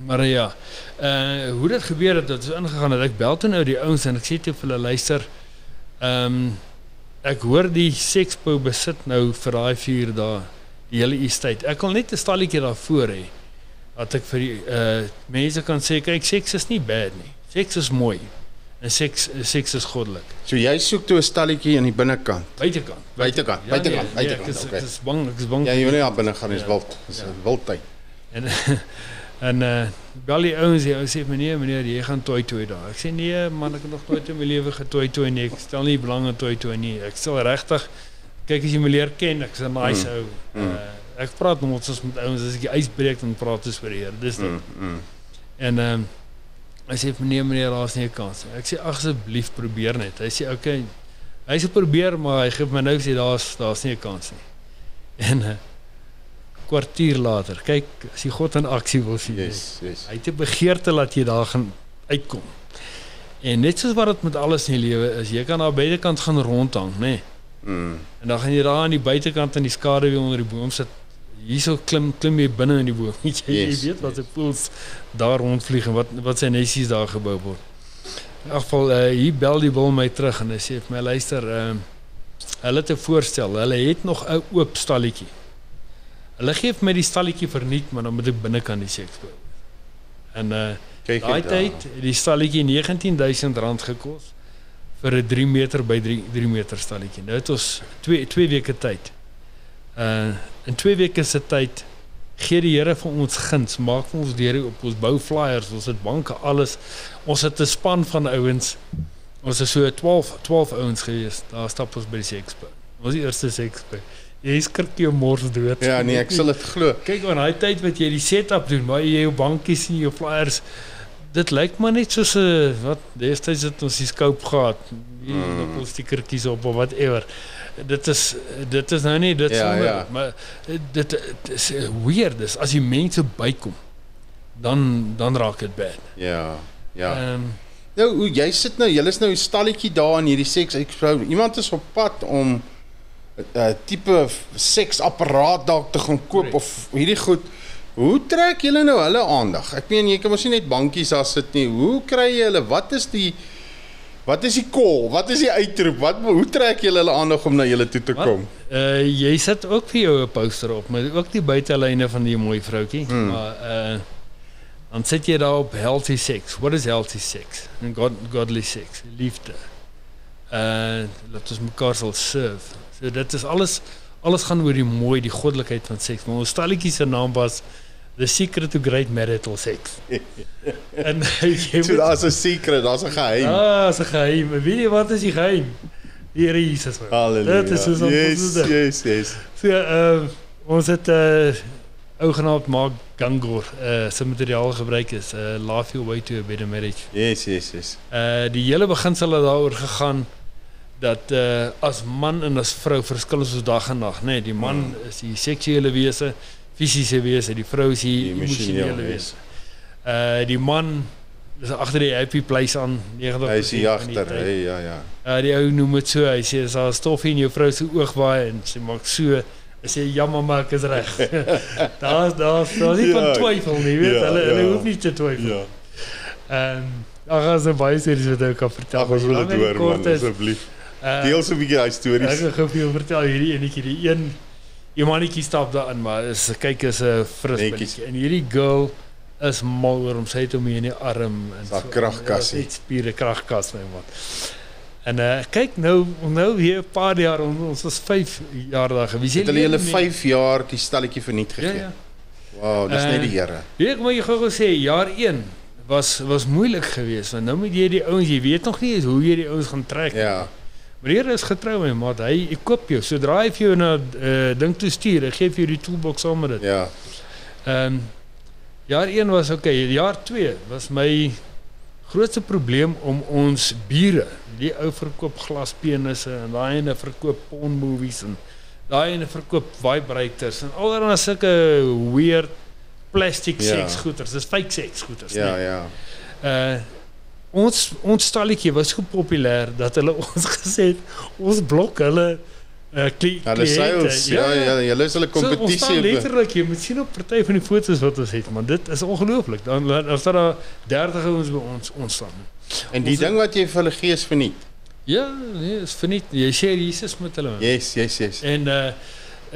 Maar ja, hoe dit gebeur het, dat is ingegaan het, ek bel toe nou die ouens en ek sê toe vir hulle luister, ek hoor die Sexpo besit nou vir daai 4 dae, die hele estate. Ek wil net 'n stalletjie daarvoor hê, dat ek vir die mense kan sê, kyk, seks is nie bad nie, seks is mooi, en seks is goddelik. So jy soek toe 'n stalletjie aan die binnekant? Buitekant. Buitekant, Ek is bang. Ja, jy wil nie daar binne gaan, is wild, is 'n wildtyd. En En bel die ouens, die ou sê meneer, jy gaan toi daar. Ek sê nee man, ek het nog nooit in my lewe getooi nie. Ek stel nie belang in toi nie. Ek stel regtig kyk as jy my leer ken, ek's 'n nice ou. Ek praat nog ons met ouens as ek die ys breek dan praat ons vir die Here. Dis dit. En hy sê meneer, daar's nie 'n kans nie. Ek sê asseblief probeer net. Hy sê okay. Hy sê probeer, maar hy gee my nou sê daar's nie 'n kans nie. En kwartier later, kyk, as jy God in aksie wil sien. Yes. Hy het 'n begeerte dat jy daar gaan uitkom. En net soos wat dit met alles in die lewe is, jy kan aan buitekant gaan rondhang, nê? Nee. En dan gaan jy daar aan die buitekant in die skaduwee onder die boom sit. Hierso klim jy binne in die boom. Jy weet wat se voels daar rondvlieg en wat sy nesies daar gebou word. In elk geval hier bel die wil my terug en hy sê vir my luister, hulle het 'n voorstel. Hulle het nog 'n oop stalletjie. Hulle gee vir my die stalletjie verniet, maar dan moet ek binnekant die seks bou. En daai tyd het die stalletjie R19,000 gekos vir 'n 3 meter by 3 meter stalletjie. Nou het ons 2 weke tyd. In 2 weke se tyd gee die Here vir ons guns, maak vir ons deur op ons bou flyers, ons het banke, alles. Ons het 'n span van ouens. Ons is so 12 ouens gewees. Daar stap ons by die seksbou. Ons die eerste seksbou. Jy skrik jou mors dood. Ja, nee, ek sal dit glo. Kyk, aan daai tyd wat jy die setup doen, waar jy jou bankies en jou flyers, dit lyk maar net soos 'n wat destyds het ons die scope gehad. Op ons stickertjies op of whatever. Dit is nou nie dit sonder, maar dit is weird. Dis as die mense bykom, dan raak dit bad. Ja. Nou, jy sit nou, julle is nou 'n stalletjie daar in hierdie seks expo. Iemand is op pad om 'n tipe seksapparaat dalk te gaan koop of hierdie goed. Hoe trek julle nou hulle aandag? Ek meen jy kan mos nie net bankies daar sit nie. Hoe kry jy hulle? Wat is die call? Wat is die uitroep? Hoe trek julle hulle aandag om na julle toe te kom? Jy sit ook vir jou 'n poster op, maar ook die buitelyne van die mooi vroutjie. Maar dan sit jy daar op healthy sex. What is healthy sex? And godly sex, liefde. Dat ons mekaar sal serve. So dit is alles gaan oor die goddelikheid van seks. Maar ons stalletjie se naam was The Secret to Great Marital Sex. En so daar's 'n secret, daar's 'n geheim. Daar's 'n geheim. Weet jy wat is die geheim? Die Here Jesus. Halleluja. Dit is soos ons yes. So ons het ou genaamd Mark Gangor se materiaal gebruik is Love Your Way to a Better Marriage. Yes. Die hele beginsel het daaroor gegaan dat as man en as vrou verskil ons dag en nag, nee, die man is die seksuele wese, fisiese wese, die vrou is die emosionele wese. Die man is agter die happy place aan 90%. Hy is die agter, ja. Die ou noem dit so, hy sê as daar stoffie in jou vrou se oog waai en sy maak so, hy sê jammer maar ek is reg. Daar's nie van twyfel nie, weet hulle hoef nie te twyfel. Daar gaan se baie stories wat ek kan vertel. Ag, ons wil dit hoor man, asseblief. Deel so 'n bietjie daai stories. Ek gaan vir jou vertel hierdie enetjie, die een mannetjie stap daarin, maar kyk is 'n fris en hierdie girl is mal oor hom, sy het hom hier in die arm en so kragkassie. Net spiere kragkas my man. En kyk nou weer 'n paar jaar ons was 5 jaar daar gewees. Het hulle julle 5 jaar die stalletjie verniet gegee. Ja. Wow, dis net die Here. Ek moet jy gou sê jaar 1 was moeilik geweest want nou moet jy die ouens, jy weet nog nie eens hoe jy die ouens gaan trek. Ja. Maar die Here is getrou my maat. Hy koop jou. Sodra hy vir jou na ding toe stuur, hy gee vir jou die toolbox saam met dit. Ja. Jaar 1 was okay. Jaar 2 was my grootste probleem om ons bure. Die ou verkoop glaspenisse en daai ene verkoop porn movies en daai ene verkoop vibrators en allerlei sulke weird plastic seksgoeders. Dis fake seksgoeders. Ja. Ons stalletjie was so populêr dat hulle ons gesê het ons blok hulle hulle sales, julle is hulle kompetisie. Ons staan letterlik, jy moet sien op party van die foto's wat ons het, man, dit is ongelooflik. Dan staan daar 30 ouens by ons staan. En die ding wat jy vir hulle gee is verniet. Ja, nee, is verniet. Jy sê Jesus met hulle. Yes. En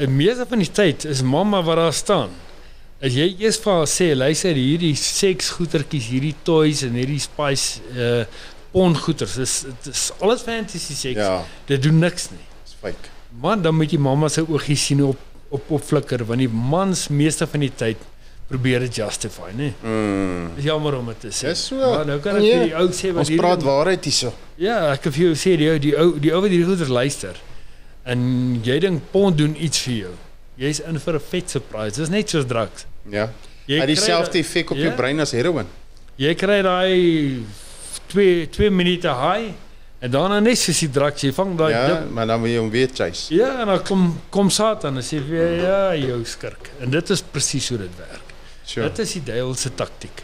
meeste van die tyd is mamma wat daar staan. As jy eers vir haar sê, luister, hierdie seksgoedertjies, hierdie toys en hierdie spice porngoeders, dit is alles fantasy seks. Ja. Dit doen niks nie. Dis fake. Man, dan moet jy mamma se oogies sien op flikker, want die mans meeste van die tyd probeer dit justify, né? Is jammer om dit te sê. Dis so. Maar nou kan ek vir die ou sê wat Ons praat waarheid hierso. Ja, ek kan vir jou sê die ou wat hierdie goeders luister. En jy dink pond doen iets vir jou. Jy's in vir 'n vet surprise. Dis net soos drugs. Ja. Jy Hy kry dieselfde da- effek op ja. jou brein as heroin. Jy kry daai 2 minute high en daarna net soos die drugs, jy vang daai Ja, dip. maar dan wil jy hom weer chase. Ja, en dan kom Satan en sê vir jou, ja, jou skurk. En dit is presies hoe dit werk. Sure. Dit is die duiwel se taktiek.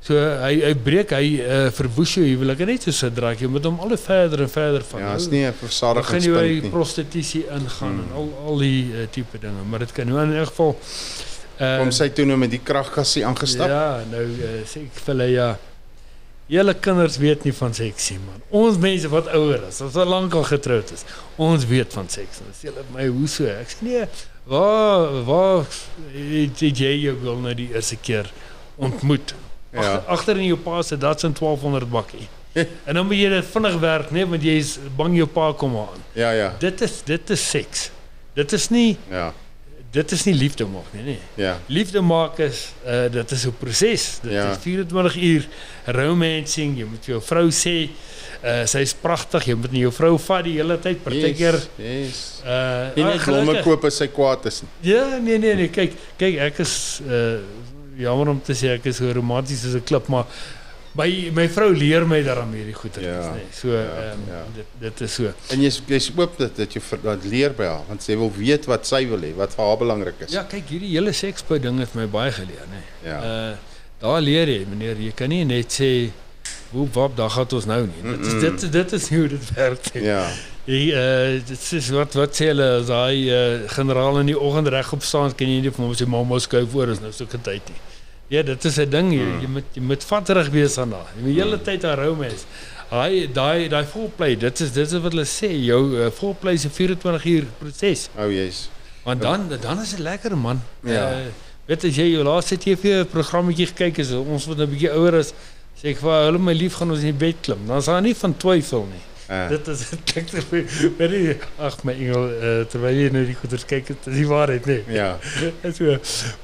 So hy breek, hy verwoes jou huwelik net soos 'n drug. Jy moet hom al hoe verder en verder van. Ja, is nie 'n begin versadigingspunt jy by nie. prostitusie ingaan en al die tipe dinge, maar dit kan nou in 'n geval Kom sy toe nou met die kragkassie aangestap? ja, nou sê ek vir hulle ja. Julle kinders weet nie van seks nie, man. Ons mense wat ouer is, ons al lank al getroud is, ons weet van seks. Dan sê hulle my, hoe so? Ek sê nee, waar het jy jou girl nou die eerste keer ontmoet? Ja. Agter in jou pa se Datsun 1200 bakkie. En dan moet jy dit vinnig werk, nee, want jy is bang jou pa kom aan. Ja, ja. Dit is seks. Dit is nie liefde maak nie, nee. Ja. Liefde maak is dit is 'n proses. Dit Ja. is 24 uur romancing. Jy moet vir jou vrou sê sy's pragtig. Jy moet nie jou vrou vat die hele tyd. Partykeer Yes. Nie net gelukkig- blomme koop as sy kwaad is nie. Ja, nee, kyk, ek is jammer om te sê ek is so romanties soos 'n klip, maar my vrou leer my daarmee hierdie goeie Ja, is, nee. So ja. dit is so. En jy's oop dat jy dat leer by haar, want sy wil weet wat sy wil hê, wat vir haar belangrik is. Ja, kyk, hierdie hele sekspou ding het my baie geleer, nee. Ja. Daar leer jy, meneer, jy kan nie net sê hoe wap, daar gaan ons nou nie. Dit is nie hoe dit werk nie. Ja. Dit is wat sê hulle as daai generaal in die oggend regop staan, kan jy nie vir hom sê mamma skuif voor, is nou so 'n tyd nie. Ja, dit is 'n ding, jy moet vatterig wees aan daai. Jy moet die hele tyd aan romance. Daai foreplay, dit is wat hulle sê, jou foreplay is 'n 24 uur proses. Oh yes. Want dan is dit lekker, man. Ja. Weet as jy jou laaste TV programmetjie gekyk het, ons wat 'n bietjie ouer is, sê ek vir hulle my lief gaan ons in die bed klim. Dan is daar nie van twyfel nie. Dit is baie ag my engel, terwyl jy nou die goeders kyk, dit is die waarheid, nee. Ja. So,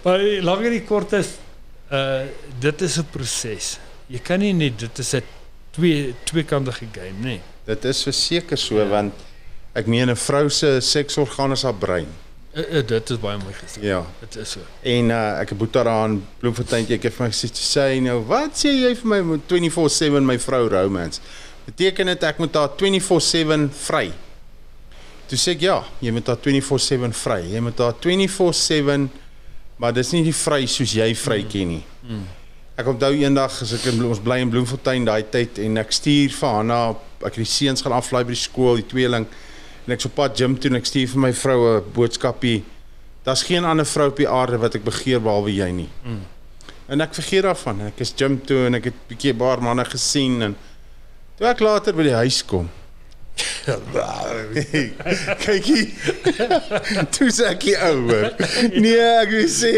maar langer die kort is, dit is 'n proses. Jy kan nie net, dit is 'n tweekantige game, nee. Dit is verseker so, want ek meen 'n vrou se seksorgaan is haar brein. Dit is baie mooi gesê. Ja. Dit is so. En ek het boet daar aan Bloemfontein, ek het vir my gesê, sê nou, wat sê jy vir my met 24/7 my vrou romance? Beteken dit ek moet haar 24/7 vry? Toe sê ek ja, jy moet haar 24/7 vry. Jy moet haar 24/7, maar dis nie die vry soos jy vry ken nie. Ek onthou eendag as ons bly in Bloemfontein daai tyd en ek stuur vir Hanna, ek het die seuns gaan aflaai by die skool, die tweeling, en ek so pad gym toe en ek stuur vir my vrou 'n boodskapie. Daar's geen ander vrou op die aarde wat ek begeer behalwe jy nie. En ek vergeet daarvan. Ek is gym toe en ek het 'n bietjie 'n paar manne gesien en toe ek later by die huis kom. Kyk hier. Toe sê ek hier ouer. Nee, ek wil sê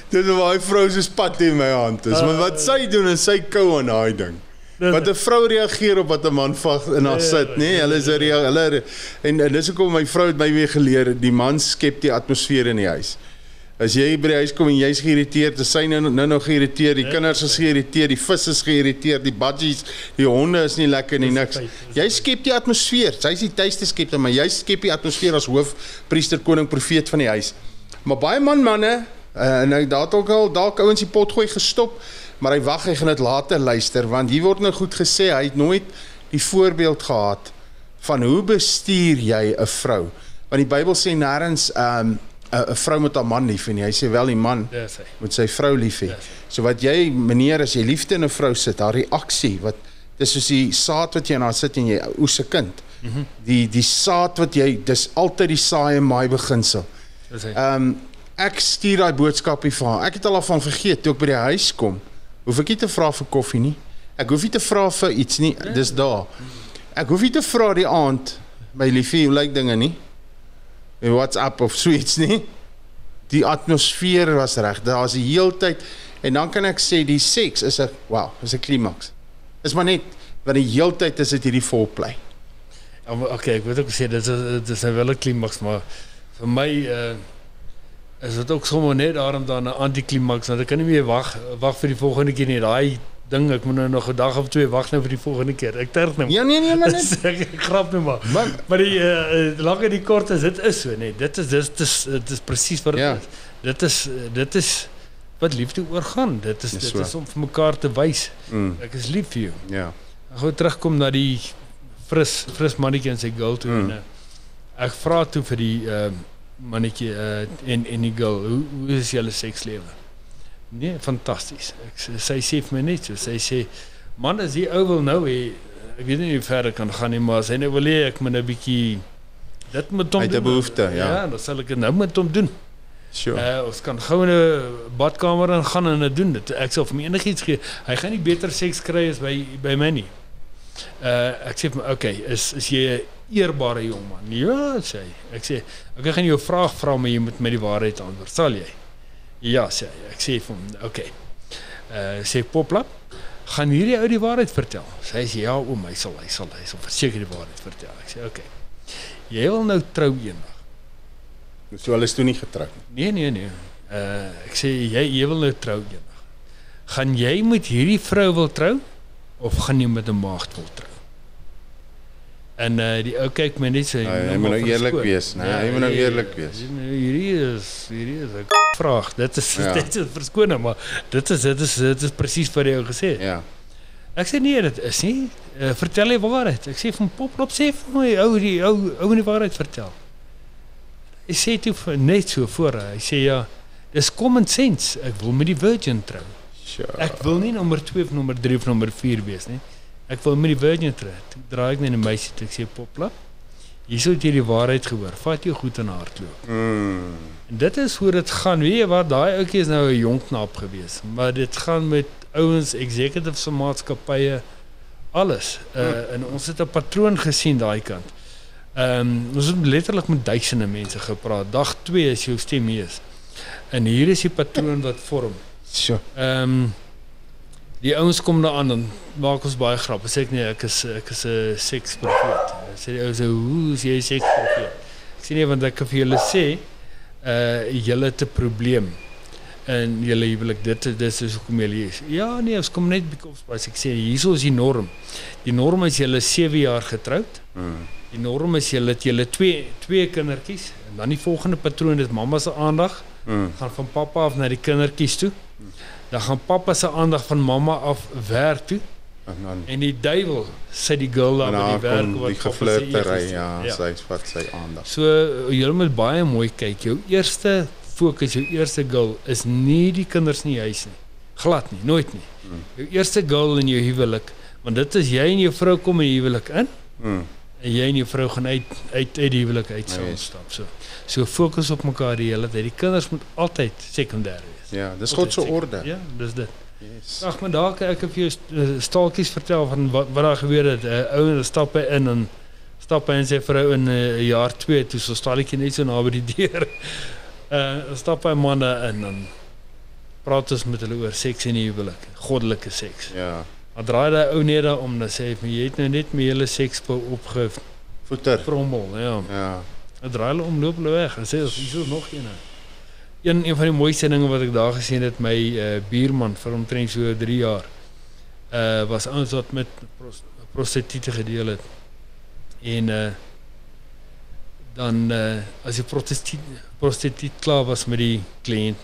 dit is waar hy vrou se spat in my hand is. Maar wat sy doen en sy kou aan daai ding. Want 'n vrou reageer op wat 'n man in haar sit, nê? Nee, hulle is hulle en dis hoekom my vrou het my weer geleer, die man skep die atmosfeer in die huis. As jy by die huis kom en jy's geïrriteerd, is sy nou geïrriteerd, die kinders is geïrriteerd, die vis is geïrriteerd, die budgies, die honde is nie lekker nie, niks. Jy skep die atmosfeer. Sy is die tuiste skep, maar jy skep die atmosfeer as hoofpriester, koning, profeet van die huis. Maar baie manne, en hy het ook al dalk ouens die pot gooi gestop, maar hy wag, hy gaan dit later luister, want hier word nou goed gesê, hy het nooit die voorbeeld gehad van hoe bestuur jy 'n vrou. Want die Bybel sê nêrens 'n vrou moet haar man lief hê nie. Hy sê wel die man moet sy vrou lief hê. So wat jy, meneer, as jy liefde in 'n vrou sit, haar reaksie, dis soos die saad wat jy in haar sit en jy oes 'n kind. Die saad wat jy, dis altyd die saai en maai beginsel. Ek stuur daai boodskapie vir haar. Ek het al van vergeet toe ek by die huis kom. Hoef ek nie te vra vir koffie nie. Ek hoef nie te vra vir iets nie. Dis daar. Ek hoef nie te vra die aand, my liefie, hoe lyk dinge nie? WhatsApp of so iets nie. Die atmosfeer was reg. Daar's die heeltyd en dan kan ek sê die seks is 'n is 'n klimaks. Is maar net want die heeltyd is dit hierdie volplay. Okay, ek weet ook sê dit is nou wel 'n klimaks, maar vir my is dit ook sommer net daarom dan 'n antiklimaks, want ek kan nie meer wag vir die volgende keer nie. Daai ding, ek moet nou nog 'n dag of 2 wag nou vir die volgende keer. Ek terg nou. Ja, nee, maar net. Ek grap nou maar. Maar die lang en die kort is dit is so, nee. Dit is presies wat dit is. Dit is wat liefde oorgaan. Dit is om vir mekaar te wys. Ek is lief vir jou. Ja. Ek gaan terugkom na die fris mannetjie en sy girl toe en ek vra toe vir die mannetjie en die girl, hoe is julle sekslewe? Nee, fantasties. Sy sê vir my net so, sy sê, man, as die ou wil nou hê, ek weet nie hoe ver ek kan gaan nie, maar sy nou wil hê, ek moet 'n bietjie dit met hom doen. Hy het 'n behoefte, ja. Dan sal ek dit nou met hom doen. Sure. Ons kan gou in 'n badkamer in gaan en dit doen. Ek sal vir my enigiets gee. Hy gaan nie beter seks kry as by my nie. Ek sê vir my, okay, is jy 'n eerbare jong man? Ja, sê hy. Ek sê, ek gaan jou 'n vraag vra, maar jy moet my die waarheid antwoord. Sal jy? Ja, sê hy. Ek sê vir hom, okay. Sê Poplap, gaan hierdie ou die waarheid vertel? Sy sê, ja, oom, hy sal verseker die waarheid vertel. Ek sê, okay. Jy wil nou trou eendag. So hulle is toe nie getroud nie. Nee. Ek sê, jy wil nou trou eendag. Gaan jy met hierdie vrou wil trou, of gaan jy met 'n maagd wil trou? En die ou kyk my net so, hy moet nou eerlik wees, né? Hy moet nou eerlik wees. Hierdie is 'n vraag. Dit is verskoning, maar dit is presies wat jy gesê het. Ja. Ek sê nee, dit is nie. Vertel die waarheid. Ek sê van Poplop sê vir my ou die waarheid vertel. Hy sê toe net so voor, hy sê ja, dis common sense. Ek wil met die virgin trou. Sure. Ek wil nie nommer 2 of nommer 3 of nommer 4 wees nie. Ek wil met die virgin trou. Toe draai ek na die meisie toe, ek sê Poplop, hier sou jy die waarheid gehoor. Vat jou goed in hardloop. En dit is hoe dit gaan. Weet jy wat, daai ouetjie is nou 'n jong knap gewees, maar dit gaan met ouens, executives van maatskappye, alles. En ons het 'n patroon gesien daai kant. Ons het letterlik met duisende mense gepraat. Dag 2 is jou stem hier. En hier is die patroon wat vorm. Sure. Die ouens kom daar aan, dan maak ons baie grap. Sê ek nee, ek is 'n seksprofeet. Sê die ou so, hoe is jy 'n seksprofeet? Ek sê nee, want ek kan vir julle sê, julle het 'n probleem. En julle huwelik, dit is hoekom julle is. Ja, nee, ons kom net because ek sê, hierso is die norm. Die norm is julle 7 jaar getroud. Die norm is julle twee kindertjies. En dan die volgende patroon is mamma se aandag. Gaan van pappa af na die kindertjies toe. Dan gaan pappa se aandag van mamma af werk toe. En die duiwel sit die girl daar by die werk wat die geflirtery, sy vat sy aandag. So jy moet baie mooi kyk. Jou eerste fokus, jou eerste goal is nie die kinders nie huis nie. Glad nie, nooit nie. Jou eerste goal in jou huwelik, want dit is jy en jou vrou kom in die huwelik in. En jy en jou vrou gaan uit die huwelik uit saam stap. So fokus op mekaar die hele tyd. Die kinders moet altyd sekondêr wees. Ja, dis God se orde. Ja, dis dit. Ag, maar daar kan ek vir jou staaltjies vertel van wat daar gebeur het. Ou stap in en stap hy en sy vrou in jaar 2 toe so staaltjie net so naby die deur. Stap hy manne in en praat ons met hulle oor seks in die huwelik, goddelike seks. Ja. Maar draai daai ou net daar om, dan sê hy, jy het nou net met julle sekspil voeter. Frommel, ja. Ja. Dan draai hulle om, loop hulle weg en sê, hier is nog een. Een van die mooiste dinge wat ek daar gesien het, my buurman vir omtrent so 3 jaar, was ouens wat met prostituie gedeel het. En dan as die prostituut klaar was met die kliënt,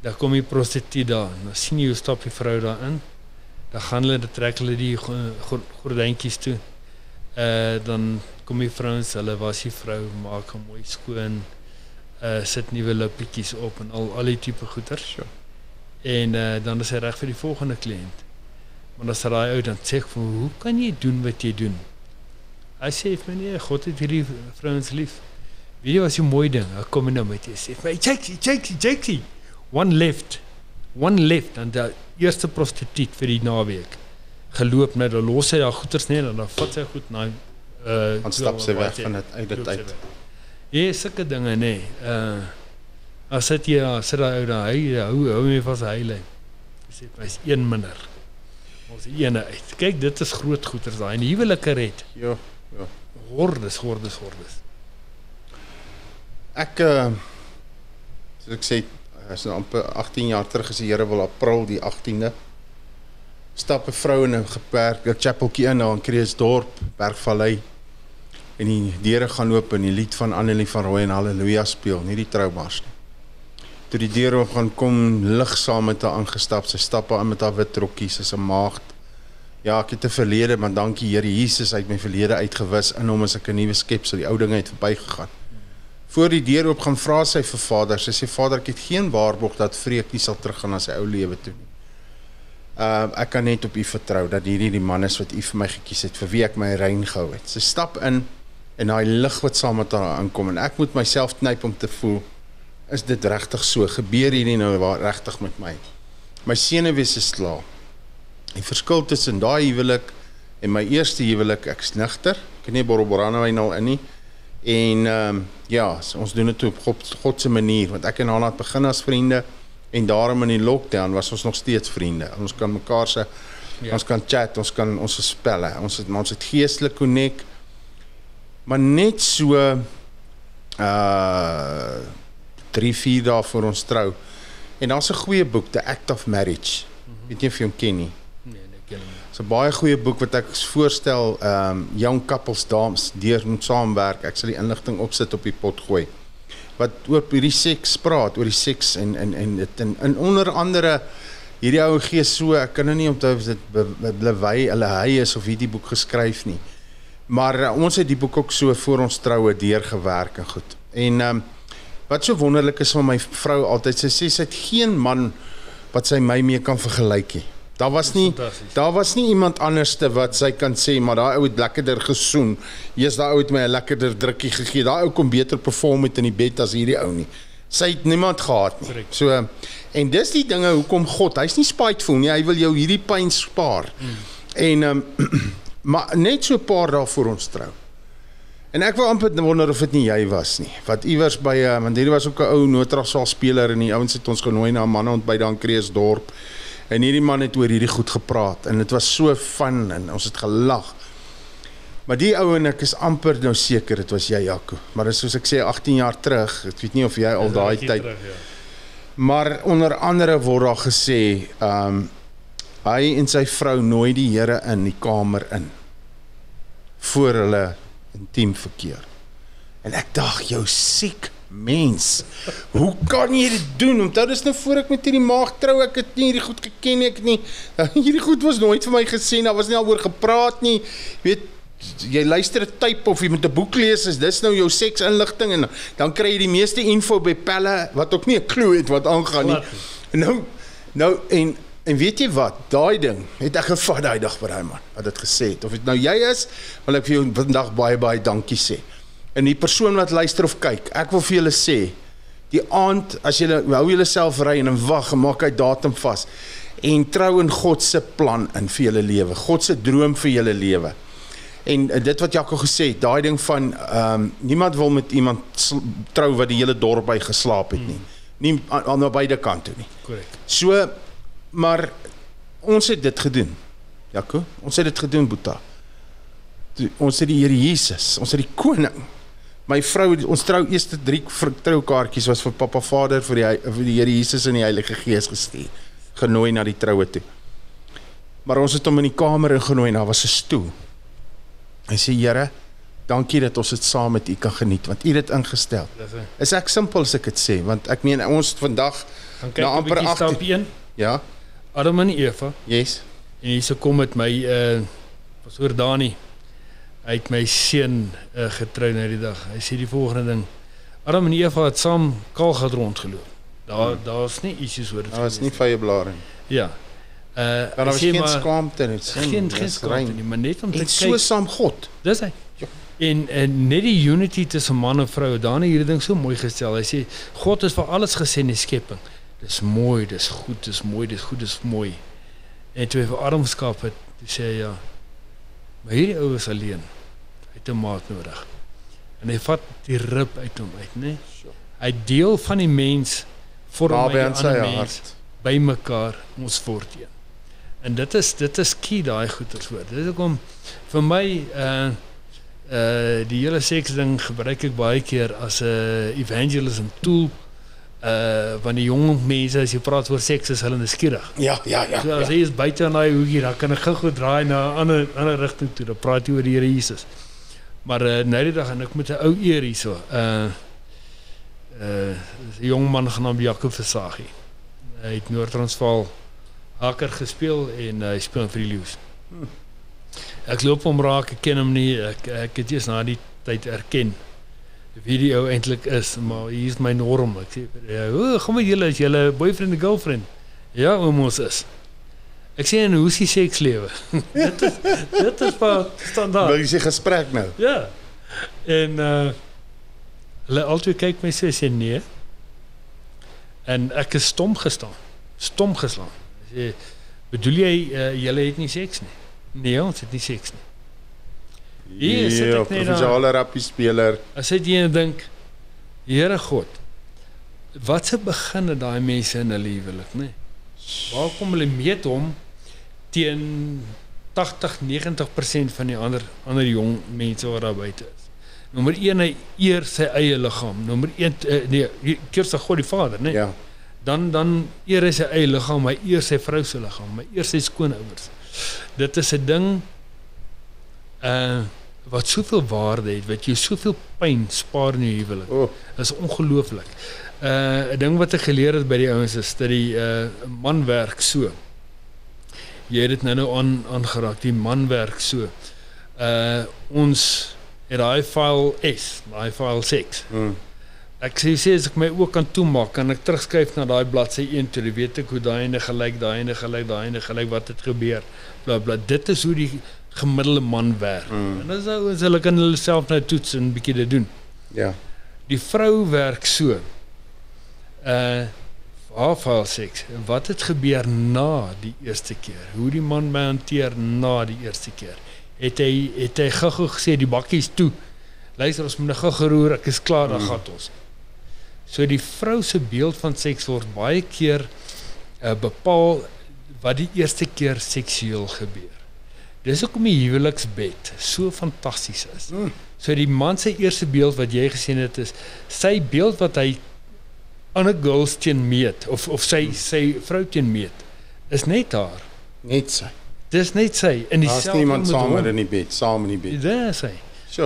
dan kom die prostituut daar, dan sien jy hoe stap die vrou daar in, dan gaan hulle, dan trek hulle die gordyntjies toe, dan kom die vrouens, hulle was die vrou, maak hom mooi skoon, sit nuwe lippietjies op en al die tipe goeders. Sure. En dan is hy reg vir die volgende kliënt. Maar as hy uit dan sê ek van, hoe kan jy doen wat jy doen? Hy sê vir my, nee, God het hierdie vrouens lief. Weet jy wat is die mooi ding? Hy kom nou met jy sê vir my, Jakey, one left, en die eerste prostituut vir die naweek geloop, nou, dan los hy daar goeders nie, en dan vat sy goed, nou, dan stap sy weg van dit uit. Ja, sulke dinge, nee. As sit jy, sit hy ou daar, hou my vas heilig. Hy sê, hy is een minder. Ons ene uit. Kyk, dit is groot goeders daar, en die huwelike red. Ja. Hordes. soos ek sê, is nou amper 18 jaar terug, is die Here wil April die 18de. Stap 'n vrou in 'n chapeltjie in daar in Kreeusdorp, Bergvallei. En die deure gaan oop en die lied van Annelie van Rooi en Halleluja speel, nie die troubars nie. Toe die deure oop gaan kom, lig saam met haar aangestap, sy stap aan met haar wit rokkie, sy's 'n maagd. Ja, ek het 'n verlede, maar dankie Here Jesus, uit my verlede uitgewis, in hom is ek 'n nuwe skepsel, die ou dinge het verbygegaan. Voor die deur oop gaan vra sy vir Vader, sy sê Vader, ek het geen waarborg dat Freek nie sal teruggaan na sy ou lewe toe nie. Ek kan net op U vertrou, dat hierdie die man is wat U vir my gekies het, vir wie ek my rein gehou het. Sy stap in, en daai lig wat saam met haar aankom, en ek moet myself knyp om te voel, is dit regtig so, gebeur hierdie nou regtig met my. My senuwees is klaar. Die verskil tussen daai huwelik en my eerste huwelik, ek is nigter, ek het nie borrelborrelwyn al in nie, en ja, ons doen dit op God se manier, want ek en Hana het begin as vriende, en daarom in die lockdown was ons nog steeds vriende, ons kan mekaar se, ons kan chat, ons spelle, ons het geestelik connect, maar net so 3-4 dae voor ons trou, en daar's 'n goeie boek, The Act of Marriage, weet nie of jy hom ken nie. Dis 'n baie goeie boek wat ek voorstel, young couples, dames, deur moet saamwerk, ek sal die inligting opsit op die pot gooi, wat oor hierdie seks praat, oor die seks, en onder andere, hierdie ou gee so, ek kan nou nie onthou of dit hy is, of hierdie boek geskryf nie, maar ons het die boek ook so voor ons troue deurgewerk en goed, en wat so wonderlik is van my vrou altyd, sy sê, sy het geen man wat sy my mee kan vergelyk nie. Daar was nie iemand anderste wat sy kan sê, maar daai ou het lekkerder gesoen, daai ou het my 'n lekkerder drukkie gegee, daai ou kom beter perform met in die bed as hierdie ou nie. Sy het niemand gehad nie. So, en dis die dinge, hoekom God, hy's nie spiteful nie, hy wil jou hierdie pyn spaar. En, maar net so 'n paar dae voor ons trou. En ek wil amper wonder of dit nie jy was nie, wat iewers by, want hierdie was ook 'n ou noodtrasaal speler, en die ouens het ons genooi na 'n manneontbyt daar in Kreeusdorp, en hierdie man het oor hierdie goed gepraat, en dit was so fun, en ons het gelag. Maar die ou en ek is amper nou seker, dit was jy, Jaco. Maar dis soos ek sê, 18 jaar terug, ek weet nie of jy al daai tyd, terug, ja. Maar onder andere word daar gesê, hy en sy vrou nooi die Here in die kamer in, voor hulle intiem verkeer. En ek dacht, jou siek mens, hoe kan jy dit doen? Want dit is nou voor ek met hierdie maag trou, ek het nie hierdie goed geken, ek nie, hierdie goed was nooit vir my gesê, daar was nie al oor gepraat nie, weet, jy luister 'n type of jy moet 'n boek lees, dis nou jou seksinligting, en dan kry jy die meeste info by pelle, wat ook nie 'n klou het wat aangaan nie. Nou, en weet jy wat, daai ding, het ek gevat daai dag by daai man, wat het gesê het, of het nou jy is, wil ek vir jou vandag baie dankie sê. En die persoon wat luister of kyk, ek wil vir julle sê, die aand, as julle, hou julle self ry en wag, en maak hy datum vas, en trou in God se plan in vir julle lewe, God se droom vir julle lewe. En dit wat Jaco gesê het, daai ding van, niemand wil met iemand trou wat die hele dorp by geslaap het nie. Nie aan beide kante nie. Correct. So, maar ons het dit gedoen, Jaco, ons het dit gedoen, Boeta. Ons het die Here Jesus, ons het die koning. My vrou, ons eerste 3 troukaartjies was vir Papa Vader, vir die Here Jesus en die Heilige Gees gestuur, genooi na die troue toe. Maar ons het hom in die kamer ingenooi, en daar was 'n stoel. Hy sê, Here, dankie dat ons dit saam met U kan geniet, want U het dit ingestel. Is ek simpel as ek het sê, want ek meen, ons vandag, na amper 18, ja, Adam en Eva, yes, en hier so kom met my, pastoor Dani, hy het my seun getrou na die dag, hy sê die volgende ding, Adam en Eva het saam Kaalgat rondgeloop, daar is nie issues oor dit. Daar is nie vye blare nie. Ja. Daar was geen skaamte nie. Geen skaamte nie, maar net om te kyk. En so saam God. Dis hy. Ja. En net die unity tussen man en vrou, Dani hierdie ding so mooi gestel, hy sê, God is vir alles gesê in die skepping. Dis mooi, dis goed, dis mooi, dis goed, dis mooi. En toe hy vir Adam skep het, toe sê hy, ja, maar hierdie ou is alleen, hy het 'n maat nodig. En hy vat die rib uit hom uit, né? Hy deel van die mens, vorm hy 'n ander mens, by mekaar, ons word een. En dit is key daai goeierswoord. Dit is ook om, vir my, die hele seks ding gebruik ek baie keer as 'n evangelism tool, Want die jong mense, as jy praat oor seks, is hulle nuuskierig. Ja. So as hy is buite in daai hoekie, dan kan ek gou draai na 'n ander rigting toe. Dan praat jy oor die Here Jesus. Maar nou die dag en ek moet 'n ou eer hierso. 'n jong man genaamd Jakob Versagie. Hy het Noord-Transvaal haker gespeel en hy speel vir die Leeu's. Ek loop hom raak, ek ken hom nie. Ek het eers na die tyd erken wie die ou eintlik is, maar hier is my norm. Ek sê, gaan met julle, is julle boyfriend en girlfriend? Ja, ons is. Ek sê, en hoe is die sekslewe? dit is maar standaard. Wil jy sê gesprek nou? Ja. En hulle altyd kyk my sê nee. En ek is stom geslaan. Ek sê, bedoel jy, julle het nie seks nie? Nee, ons het nie seks nie. Hier sit ek net provinsiale rappie speler. As jy en dink, Here God, wat se beginne daai mense in hulle huwelik, nê? Waar kom hulle meet hom teen 80-90% van die ander jong mense wat daar buite is? Nommer 1, hy eer sy eie liggaam. Nommer 1, keer sy God die Vader, nê? Ja. Dan eer hy sy eie liggaam, hy eer sy vrou se liggaam, hy eer sy skoonouers. Dit is 'n ding wat soveel waarde het, wat jy soveel pyn spaar in jou huwelik. Dit is ongelooflik. 'n Ding wat ek geleer het by die ouens is dat die man werk so. Jy het dit nou aangeraak, die man werk so. Ons het daai file S, daai file 6. Ek sê as ek my oë kan toemaak, kan ek terugskryf na daai bladsy 1 toe, dan weet ek hoe daai ene gelyk, wat het gebeur, bla bla. Dit is hoe die gemiddelde man werk. En dis nou, hulle kan hulle self nou toets en 'n bietjie dit doen. Ja. Die vrou werk so. Haar file 6. Wat het gebeur na die eerste keer? Hoe die man my hanteer na die eerste keer? Het hy gou gesê die bakkie is toe. Luister, ons moet gou geroer, ek is klaar, dan gaan ons. So die vrou se beeld van seks word baie keer bepaal wat die eerste keer seksueel gebeur. Dis hoekom die huweliksbed so fantasties is. So die man se eerste beeld wat jy gesien het is sy beeld wat hy ander girls teen meet of sy vrou teen meet is net haar. Net sy. Dis net sy in dieselfde. Daar's niemand saam in die bed, saam in die bed. Dis sy. So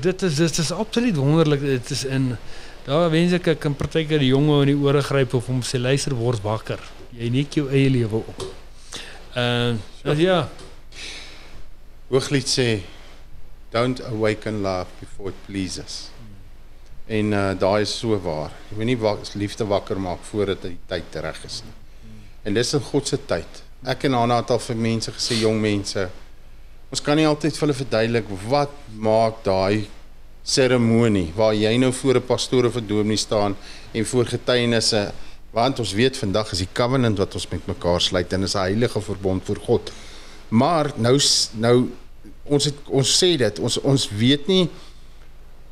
dit is absoluut wonderlik. Dit is in daar wens ek kan partykeer die jonge in die ore gryp of hom sê luister, word wakker. Jy net jou eie lewe op. Ja. Hooglied sê don't awaken love before it pleases. En daai is so waar. Jy moet nie liefde wakker maak voordat die tyd reg is nie. En dis in God se tyd. Ek en Anna het al vir mense gesê, jong mense, ons kan nie altyd vir hulle verduidelik wat maak daai seremonie waar jy nou voor 'n pastoor of 'n dominee staan en voor getuienisse, want ons weet vandag is die covenant wat ons met mekaar sluit en is 'n heilige verbond voor God. Maar nou ons sê dit, ons weet nie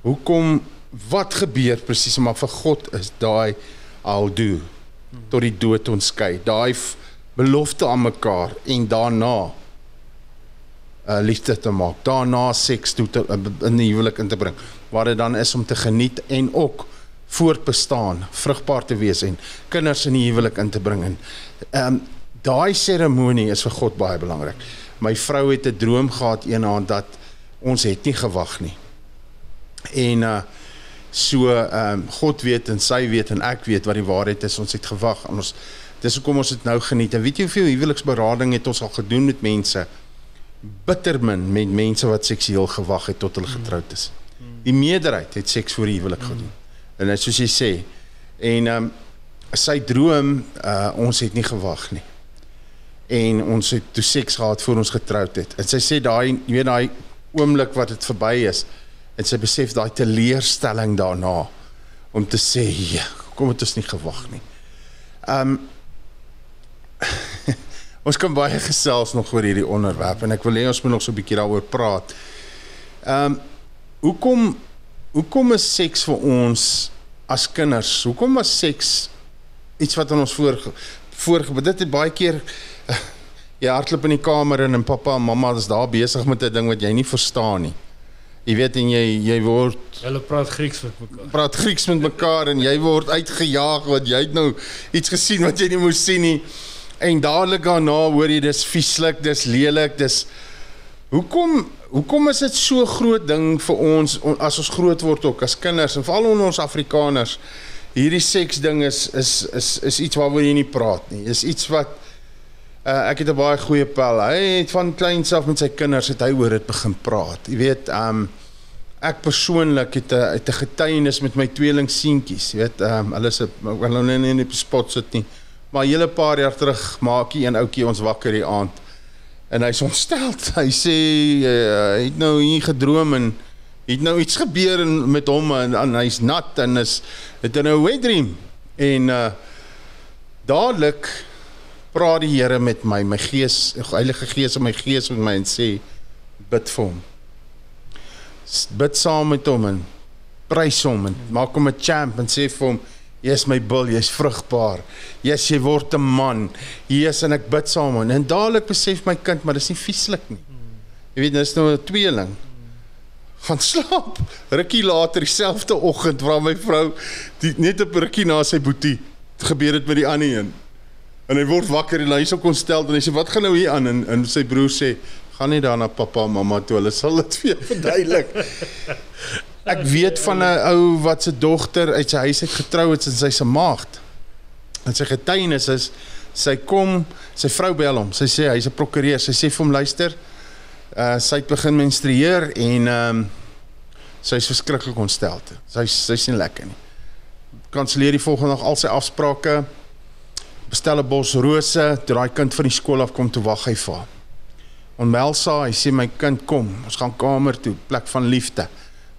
hoekom, wat gebeur presies, maar vir God is daai I'll do tot die dood ons skei, daai belofte aan mekaar en daarna liefde te maak, daarna seks toe in die huwelik in te bring, waar dit dan is om te geniet en ook voortbestaan, vrugbaar te wees en kinders in die huwelik in te bring. En daai seremonie is vir God baie belangrik. My vrou het 'n droom gehad eendag dat ons het nie gewag nie. En God weet en sy weet en ek weet wat die waarheid is, ons het gewag en dis hoekom ons het nou geniet. En weet jy hoeveel huweliksberading het ons al gedoen met mense, bittermin met mense wat seksueel gewag het tot hulle getroud is. Die meerderheid het seks voor die huwelik gedoen. En soos jy sê, en sy droom, ons het nie gewag nie. En ons het toe seks gehad voor ons getroud het. En sy sê daai oomblik wat het verby is, en sy besef daai teleurstelling daarna, om te sê, ja, kom het ons nie gewag nie. Ons kan baie gesels nog oor hierdie onderwerp, en ek wil hê ons moet nog so 'n bietjie daaroor praat. Hoekom is seks vir ons as kinders, hoekom was seks iets wat aan ons dit het baie keer, jy hardloop in die kamer en pappa en mamma is daar besig met 'n ding wat jy nie verstaan nie. Jy weet, en jy word Hulle praat Grieks met mekaar. praat Grieks met mekaar en jy word uitgejaag want jy het nou iets gesien wat jy nie moes sien nie. En dadelik daarna hoor jy dis vieslik, dis lelik, dis hoekom is dit so groot ding vir ons as ons groot word ook as kinders en veral onder ons Afrikaners? Hierdie seks ding is iets waaroor jy nie praat nie. Is iets wat ek het 'n baie goeie pel. Hy het van kleins af met sy kinders het hy oor dit begin praat. Jy weet, ek persoonlik het 'n getuienis met my tweelingseentjies. Jy weet, hulle is ek wil nou nie in die spot sit nie. Maar 'n hele paar jaar terug maak hy en ouetjie ons wakker die aand. En hy's ontsteld. Hy sê hy het nou hier gedroom en het nou iets gebeur met hom en hy's nat en het nou 'n wet dream. En dadelik praat die Here met my gees, Heilige Gees in my gees met my en sê bid vir hom. Bid saam met hom en prys hom en maak hom 'n champ en sê vir hom, jy's my bil, jy's vrugbaar. Jy word 'n man. En ek bid saam met hom. En dadelik besef my kind, maar dis nie vieslik nie. Jy weet, dis nou 'n tweeling. Gaan slaap. Rukkie later, dieselfde oggend, vra my vrou, net 'n rukkie na sy boetie, gebeur dit met die ander een. En hy word wakker en hy is ook ontstel en hy sê, wat gaan nou hier aan? En sy broer sê, gaan nie daar na pappa en mamma toe, hulle sal dit vir jou verduidelik. Ek weet van 'n ou wat sy dogter uit sy huis het getrou het en sy's 'n maagd. En sy getuienis is, sy vrou bel hom, sy sê, hy's 'n prokureur, sy sê vir hom, luister, sy het begin menstrueer en sy is verskriklik ontstel. Sy's nie lekker nie. Kanselleer die volgende dag al sy afsprake, bestel 'n bos rose, toe daai kind van die skool af kom, toe wag hy vir haar. Onmelsa, hy sê, my kind kom, ons gaan kamer toe, plek van liefde.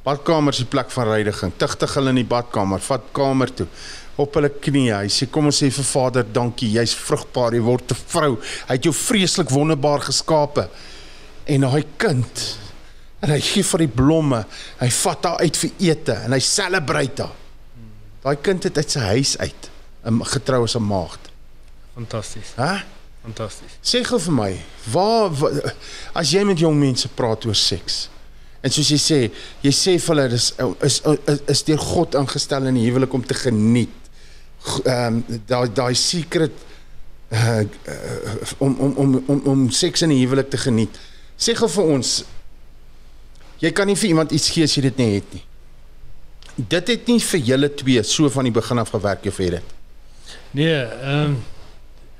Badkamer is die plek van reiniging, tigtig hulle in die badkamer, vat kamer toe, op hulle knieë, hy sê, kom ons sê vir Vader, dankie, jy's vrugbaar, jy word 'n vrou, hy het jou vreeslik wonderbaar geskape, en daai kind, en hy gee vir die blomme, hy vat haar uit vir ete, en hy celebrate haar. Daai kind het uit sy huis uit, getrou as 'n maagd. Fantasties. Fantasties. Sê gou vir my, as jy met jong mense praat oor seks, en soos jy sê vir hulle, is deur God ingestel in die huwelik om te geniet, daai secret, om seks in die huwelik te geniet. Sê gou vir ons, jy kan nie vir iemand iets gee as jy dit nie het nie. Dit het nie vir julle twee so van die begin af gewerk, of het dit? Nee,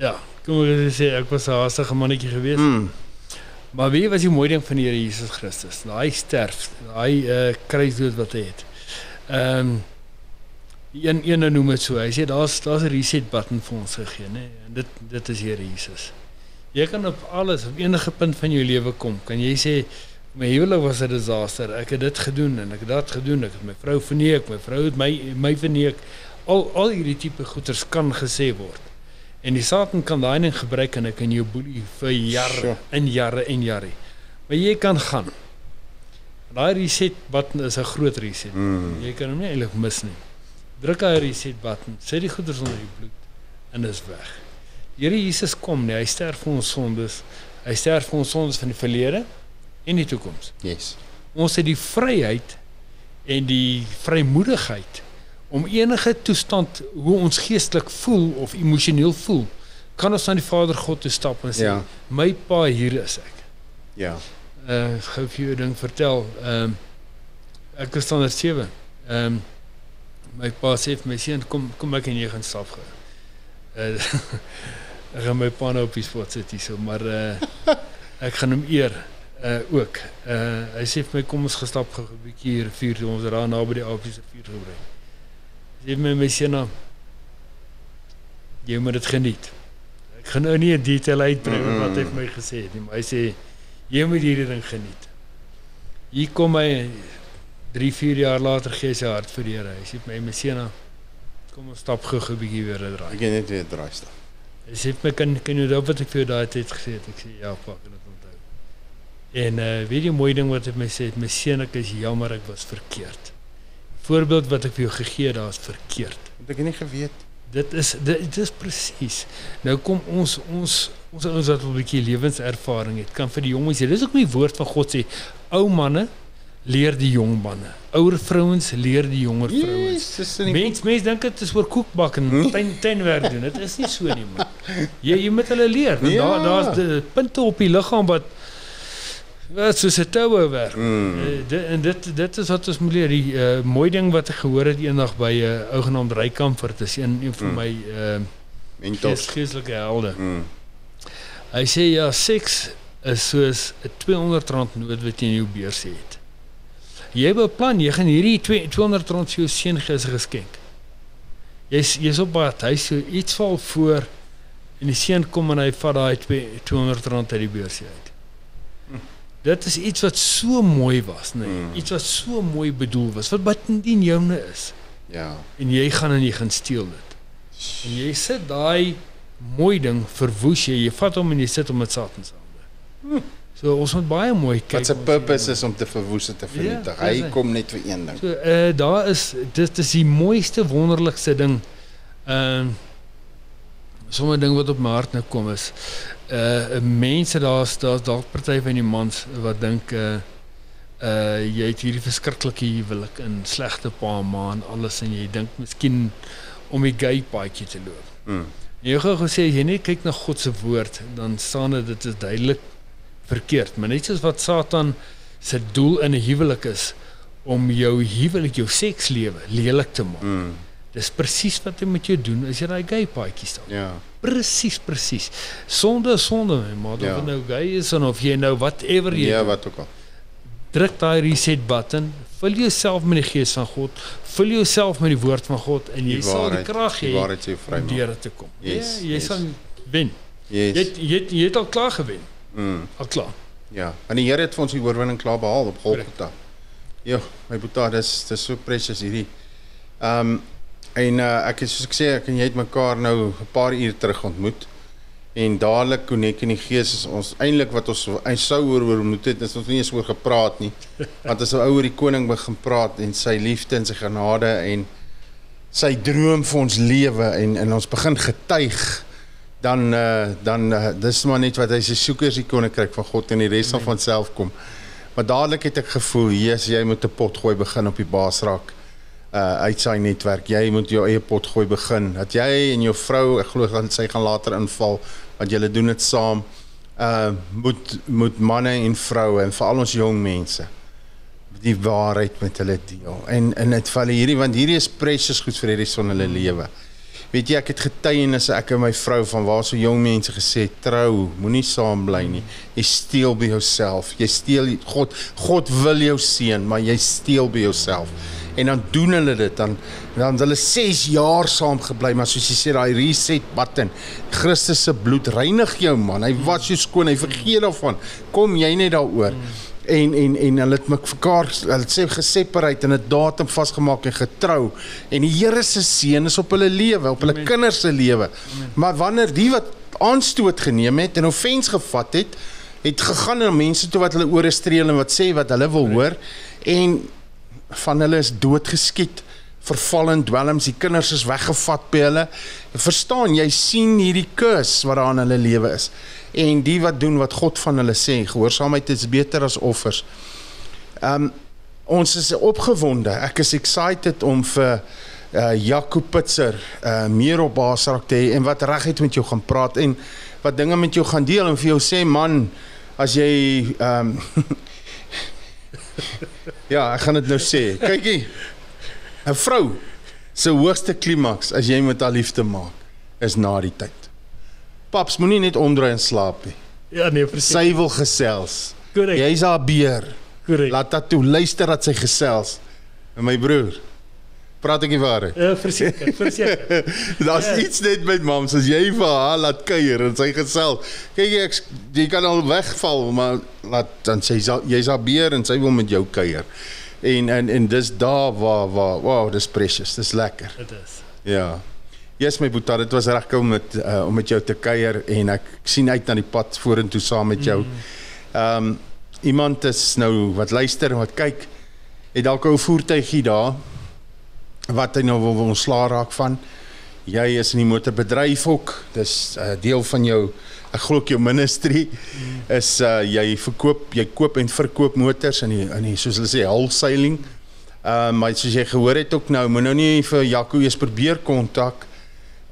ja, kom ek sê, ek was 'n haastige mannetjie geweest. Maar weet jy wat die mooi ding van die Here Jesus Christus? Daai sterf, daai kruisdood wat hy het. Een noem dit so. Hy sê daar's 'n reset button vir ons gegee, né? En dit is Here Jesus. Jy kan op alles, op enige punt van jou lewe kom. Kan jy sê, my huwelik was 'n disaster. Ek het dit gedoen en ek het dat gedoen. Ek het my vrou verneek, my vrou het my verneek. Al hierdie tipe goeters kan gesê word. En die Satan kan daai ding gebruik en ek kan jou boelie vir jare en jare. Maar jy kan gaan. Daai reset button is 'n groot reset. Jy kan hom nie eintlik mis nie. Druk hy reset button, sit die goeders onder die bloed en dis weg. Here Jesus kom nie, hy sterf vir ons sondes. Hy sterf vir ons sondes van die verlede en die toekoms. Yes. Ons het die vryheid en die vrymoedigheid om enige toestand hoe ons geestelik voel of emosioneel voel, kan ons aan die Vader God toe stap en sê, my pa, hier is ek. Ja. Gou vir jou 'n ding vertel. Ek is standaard 7. My pa sê vir my seun, kom ek en jy gaan stap gou. Ek gaan my pa nou op die spot sit hierso, maar ek gaan hom eer ook. Hy sê vir my, kom ons gestap gou 'n bietjie hier rivier, ons daar naby die Apies rivier gebring. Hy sê my seun, jy moet dit geniet. Ek gaan nou nie 'n detail uitbrei wat hy vir my gesê het nie, maar hy sê, jy moet hierdie ding geniet. Hier kom hy 3-4 jaar later gee sy hart vir die Here. Hy sê vir my seun, kom ons stap gou 'n bietjie weer 'n draai. Ek net weer 'n draai stap. Hy sê vir my, kan jy onthou wat ek vir jou daai tyd gesê het? Ek sê, ja pa, ek kan dit onthou. En weet jy die mooi ding wat hy my sê, my seun, ek is jammer, ek was verkeerd. Voorbeeld wat ek vir jou gegee het, daar is verkeerd. Het ek nie geweet. Dit is presies. Nou kom ons wat 'n bietjie lewenservaring het, kan vir die jonges sê, dis ook die woord van God sê, ou manne, leer die jong manne. Ouer vrouens leer die jonger vrouens. Mens dink dit is oor koekbak en tuinwerk doen. Dit is nie so nie, man. Jy moet hulle leer. Ja. Daar's punte op die liggaam wat soos 'n toue werk. En dit is wat ons moet leer. Die mooi ding wat ek gehoor het eendag by 'n ou genaamd Rykamfer, dit is een van my mentors, geestelike helde. Hy sê ja, seks is soos 'n R200 noot wat jy in jou beurs het. Jy het 'n plan, jy gaan hierdie R200 vir jou seun gee as 'n geskenk. Jy's op pad, hy so iets val voor en die seun kom en hy vat daai R200 uit die beurs uit. Dit is iets wat so mooi was, nee. Iets wat so mooi bedoel was, wat buitendien joune is. Ja. En jy gaan steel dit. En jy sit daai mooi ding, verwoes jy vat hom en jy sit hom met Satan saam. So ons moet baie mooi kyk. Wat se purpose is om te verwoes en te vernietig. Hy kom net vir een ding. So dit is die mooiste, wonderlikste ding. Sommige ding wat op my hart nou kom is, mense daar's dalk party van die mans wat dink jy het hierdie verskriklike huwelik en slegte pa ma en alles en jy dink miskien om die gay paadjie te loop. Jy gaan gesê jy net kyk na God se woord, dan staan dit is duidelik verkeerd, maar net soos wat Satan se doel in 'n huwelik is om jou huwelik, jou sekslewe lelik te maak. Dis presies wat hy met jou doen as jy daai gay paadjie stap. Ja. Presies. Sonde is sonde, maar of jy nou gay is en of jy nou whatever jy doen, wat ook al. Druk daai reset button, vul jouself met die gees van God, vul jouself met die woord van God en jy sal die krag hê om deur te kom. Jy sal wen. Jy het al klaar gewen. Al klaar. Ja, en die Here het vir ons die oorwinning klaar behaal op Golgotha. Ja, my boetie, dis so precious hierdie. En ek het soos ek sê, ek en jy het mekaar nou 'n paar uur terug ontmoet. En dadelik connect in die gees is ons eintlik wat ons sou oor ontmoet het, is ons nie eens oor gepraat nie. Want as 'n ou oor die koning begin praat en sy liefde en sy genade en sy droom vir ons lewe en ons begin getuig, dan dis maar net wat hy sê, soek eers die koninkryk van God en die res sal van self kom. Maar dadelik het ek gevoel, jy moet 'n pot gooi begin op die Baasraak uit sy netwerk. Jy moet jou eie pot gooi begin. Dat jy en jou vrou, ek glo dat sy gaan later inval, want julle doen dit saam, moet manne en vroue en veral ons jong mense die waarheid met hulle deel. En dit val hierdie, want hierdie is precious goed vir die res van hulle lewe. Weet jy, ek het getuienis, ek en my vrou, van waar so jong mense gesê, trou, moenie saam bly nie. Jy steel by jouself. Jy steel, God wil jou seën, maar jy steel by jouself. En dan doen hulle dit, dan hulle 6 jaar saam gebly, maar soos jy sê, daai reset button, Christus se bloed reinig jou, man, hy was jou skoon, hy vergeet daarvan, kom jy net daaroor. En hulle het mekaar, hulle sê geseparate en 'n datum vasgemaak en getrou. En die Here se seën is op hulle lewe, op hulle kinders se lewe. Maar wanneer die wat aanstoot geneem het en offens gevat het gegaan na mense toe wat hulle ore streel en wat sê wat hulle wil hoor, en van hulle is doodgeskiet, vervallen dwelms, die kinders is weggevat by hulle. Verstaan, jy sien hierdie curse wat daar in hulle lewe is. En die wat doen wat God van hulle sê, gehoorsaamheid is beter as offers. Ons is opgewonde, ek is excited om vir Jaco Pitser meer op Baasraak te hê en wat regtig met jou gaan praat en wat dinge met jou gaan deel en vir jou sê, man, as jy ja, ek gaan dit nou sê, kykie, 'n vrou se hoogste klimaks as jy met haar liefde maak, is na die tyd. Paps, moenie net omdraai en slaap nie. Ja, nee, precies. Sy wil gesels. Correct. Jy is haar beer. Correct. Laat dat toe, luister dat sy gesels. En my broer, praat ek nie waarheid? Verseker. Daar's iets net met mams, as jy vir haar laat kuier en sy gesels. Kyk, jy kan al wegval, maar dan sê jy's haar beer en sy wil met jou kuier. En dis daar waar wow, dis precious, dis lekker. Dit is. Ja. Yes, my boetie, dit was reg om met jou te kuier en ek sien uit na die pad vorentoe saam met jou. Iemand is nou wat luister en wat kyk, het dalk 'n voertuigie daar wat hy nou wil ontslaa raak van. Jy is in die motorbedryf ook, dis deel van jou ek glo ook jou ministry is jy koop en verkoop motors in die soos hulle sê wholesaling. Maar soos jy gehoor het ook nou, moet nou nie vir Jaco eers probeer kontak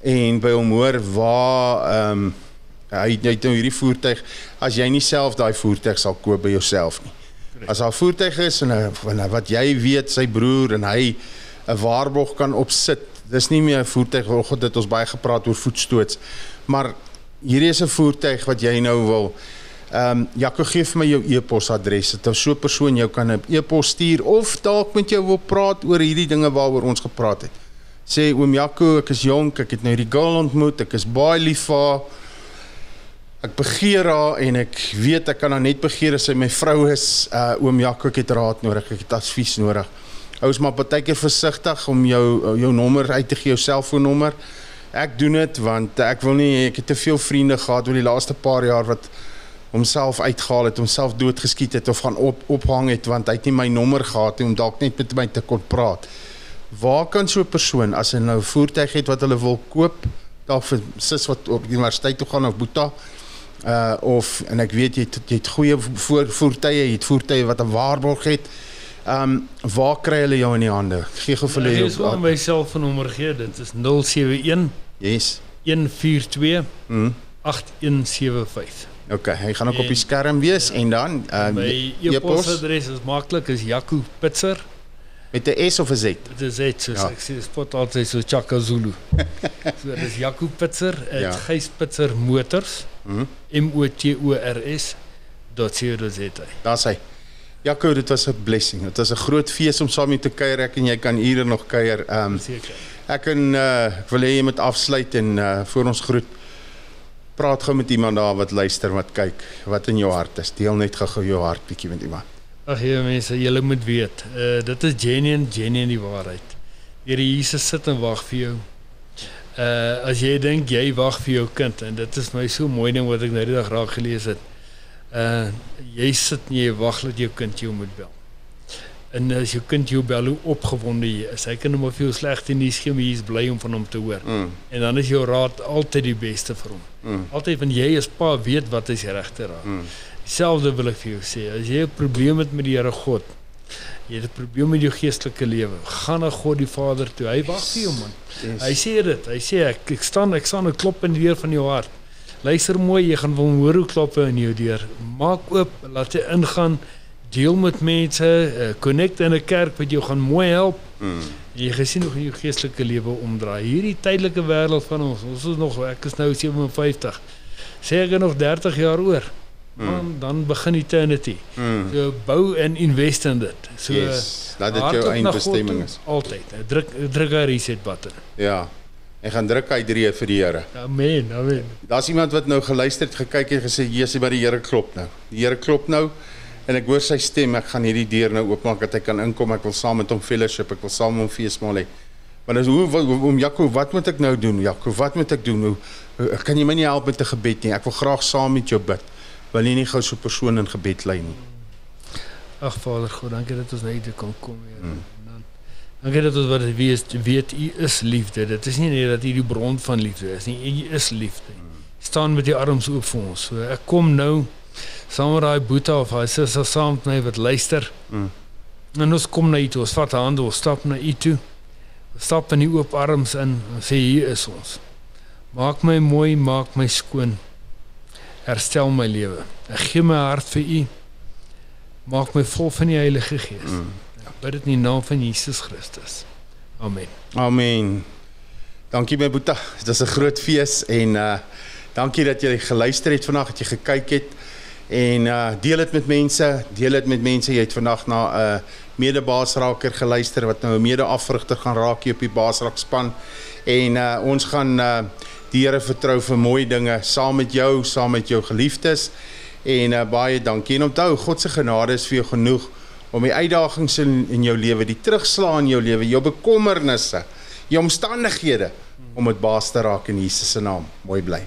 en by hom hoor waar hy het nou hierdie voertuig, as jy nie self daai voertuig sal koop by jouself nie. As daar voertuig is en wat jy weet, sy broer en hy 'n waarborg kan opsit, dis nie meer 'n voertuig, vanoggend het ons baie gepraat oor voetstoots, maar hierdie is 'n voertuig wat jy nou wil, Jaco, gee vir my jou e-posadres, dat so 'n persoon jou kan 'n e-pos stuur, of dalk met jou wil praat oor hierdie dinge waaroor ons gepraat het. Sê, oom Jaco, ek is jonk, ek het nou die girl ontmoet, ek is baie lief vir haar, ek begeer haar en ek weet ek kan haar net begeer as sy my vrou is, oom Jaco, ek het raad nodig, ek het advies nodig. Ou is maar partykeer versigtig om jou nommer uit te gee, jou selfoonnommer. Ek doen dit want ek wil nie, ek het te veel vriende gehad oor die laaste paar jaar wat homself uitgehaal het, homself doodgeskiet het of gaan ophang het, want hy het nie my nommer gehad om dalk net met my te kon praat. Waar kan so 'n persoon, as hy nou 'n voertuig het wat hulle wil koop, dalk vir sis wat op die universiteit toe gaan of Boeta, en ek weet jy het goeie voertuie, jy het voertuie wat 'n waarborg het, waar kry hulle jou in die hande? Gee gou vir hulle jou my selfoonnommer gee, dit is 071 yes 142 8175. Okay, hy gaan ook op die skerm wees en dan my e-posadres is maklik, is Jaco Pitser met 'n S of 'n Z? Met 'n Z, soos ek sê, spot altyd so Chaka Zulu. So dit is Jaco Pitser, Gys Pitser Motors, motors.co.za. Daar's hy. Jaco, dit was 'n blessing. Dit was 'n groot fees om saam met te kuier, ek en jy kan ure nog kuier. Ek wil hê jy moet afsluit en voor ons groet, praat gou met iemand daar wat luister, wat kyk, wat in jou hart is. Deel net gou jou hart bietjie met iemand. Ag ja mense, julle moet weet, dit is genuine die waarheid. Die Here Jesus sit en wag vir jou. As jy dink jy wag vir jou kind, en dit is my so mooi ding wat ek nou die dag raak gelees het. Jy sit en jy wag dat jou kind jou moet bel. En as jou kind jou bel, hoe opgewonde jy is. Hy kan hom of jou slegte nuus gee, maar jy is bly om van hom te hoor. En dan is jou raad altyd die beste vir hom. Altyd, want jy as pa weet wat is die regte raad. Dieselfde wil ek vir jou sê, as jy 'n probleem het met die Here God, jy het 'n probleem met jou geestelike lewe, gaan na God die Vader toe, hy wag vir jou man. Hy sê dit, hy sê ek staan en klop in die deur van jou hart. Luister mooi, jy gaan wil hoor hoe klop in jou deur. Maak oop, laat hy ingaan, deel met mense, connect in 'n kerk wat jou gaan mooi help. Jy gesien hoe jou geestelike lewe omdraai. Hierdie tydelike wêreld van ons is nog, ek is nou 57. Sê ek nog 30 jaar oor. Dan begin eternity. So bou en invest in dit. So dat dit jou eindbestemming is. Altyd. Druk 'n reset button. Ja. En gaan druk hy 3 vir die Here. Amen, amen. Daar's iemand wat nou geluister het, gekyk en gesê, "Jesus, maar die Here klop nou." Die Here klop nou en ek hoor sy stem, ek gaan hierdie deur nou oopmaak dat hy kan inkom. Ek wil saam met hom fellowship, ek wil saam met hom feesmaal hê. Maar dis hoe Jaco, wat moet ek nou doen? Jaco, wat moet ek doen? Kan jy my nie help met 'n gebed nie? Ek wil graag saam met jou bid. Wil jy nie gou so 'n persoon in gebed lei nie? Ag Vader God, dankie dat ons na U toe kan kom, Here. Dankie dat ons weet U is liefde. Dit is nie net dat U die bron van liefde is nie, U is liefde. Staan met die arms oop vir ons. So ek kom nou saam met daai boeta of hy sister saam met my wat luister. En ons kom na U toe, ons vat hande, ons stap na U toe. Ons stap in die oop arms in en sê hier is ons. Maak my mooi, maak my skoon. Herstel my lewe. Ek gee my hart vir U. Maak my vol van die Heilige Gees. Ek bid dit in die naam van Jesus Christus. Amen. Amen. Dankie my boeta. Dit is 'n groot fees en dankie dat jy geluister het vandag, dat jy gekyk het en deel dit met mense. Jy het vandag na 'n mede-baasraker geluister wat nou 'n mede-afrigter gaan raak hier op die baasrakspan en ons gaan die Here vertrou vir mooi dinge saam met jou geliefdes en baie dankie. En onthou, God se genade is vir jou genoeg om die uitdagings in jou lewe, die terugslag in jou lewe, jou bekommernisse, jou omstandighede om dit baas te raak in Jesus se naam. Mooi bly.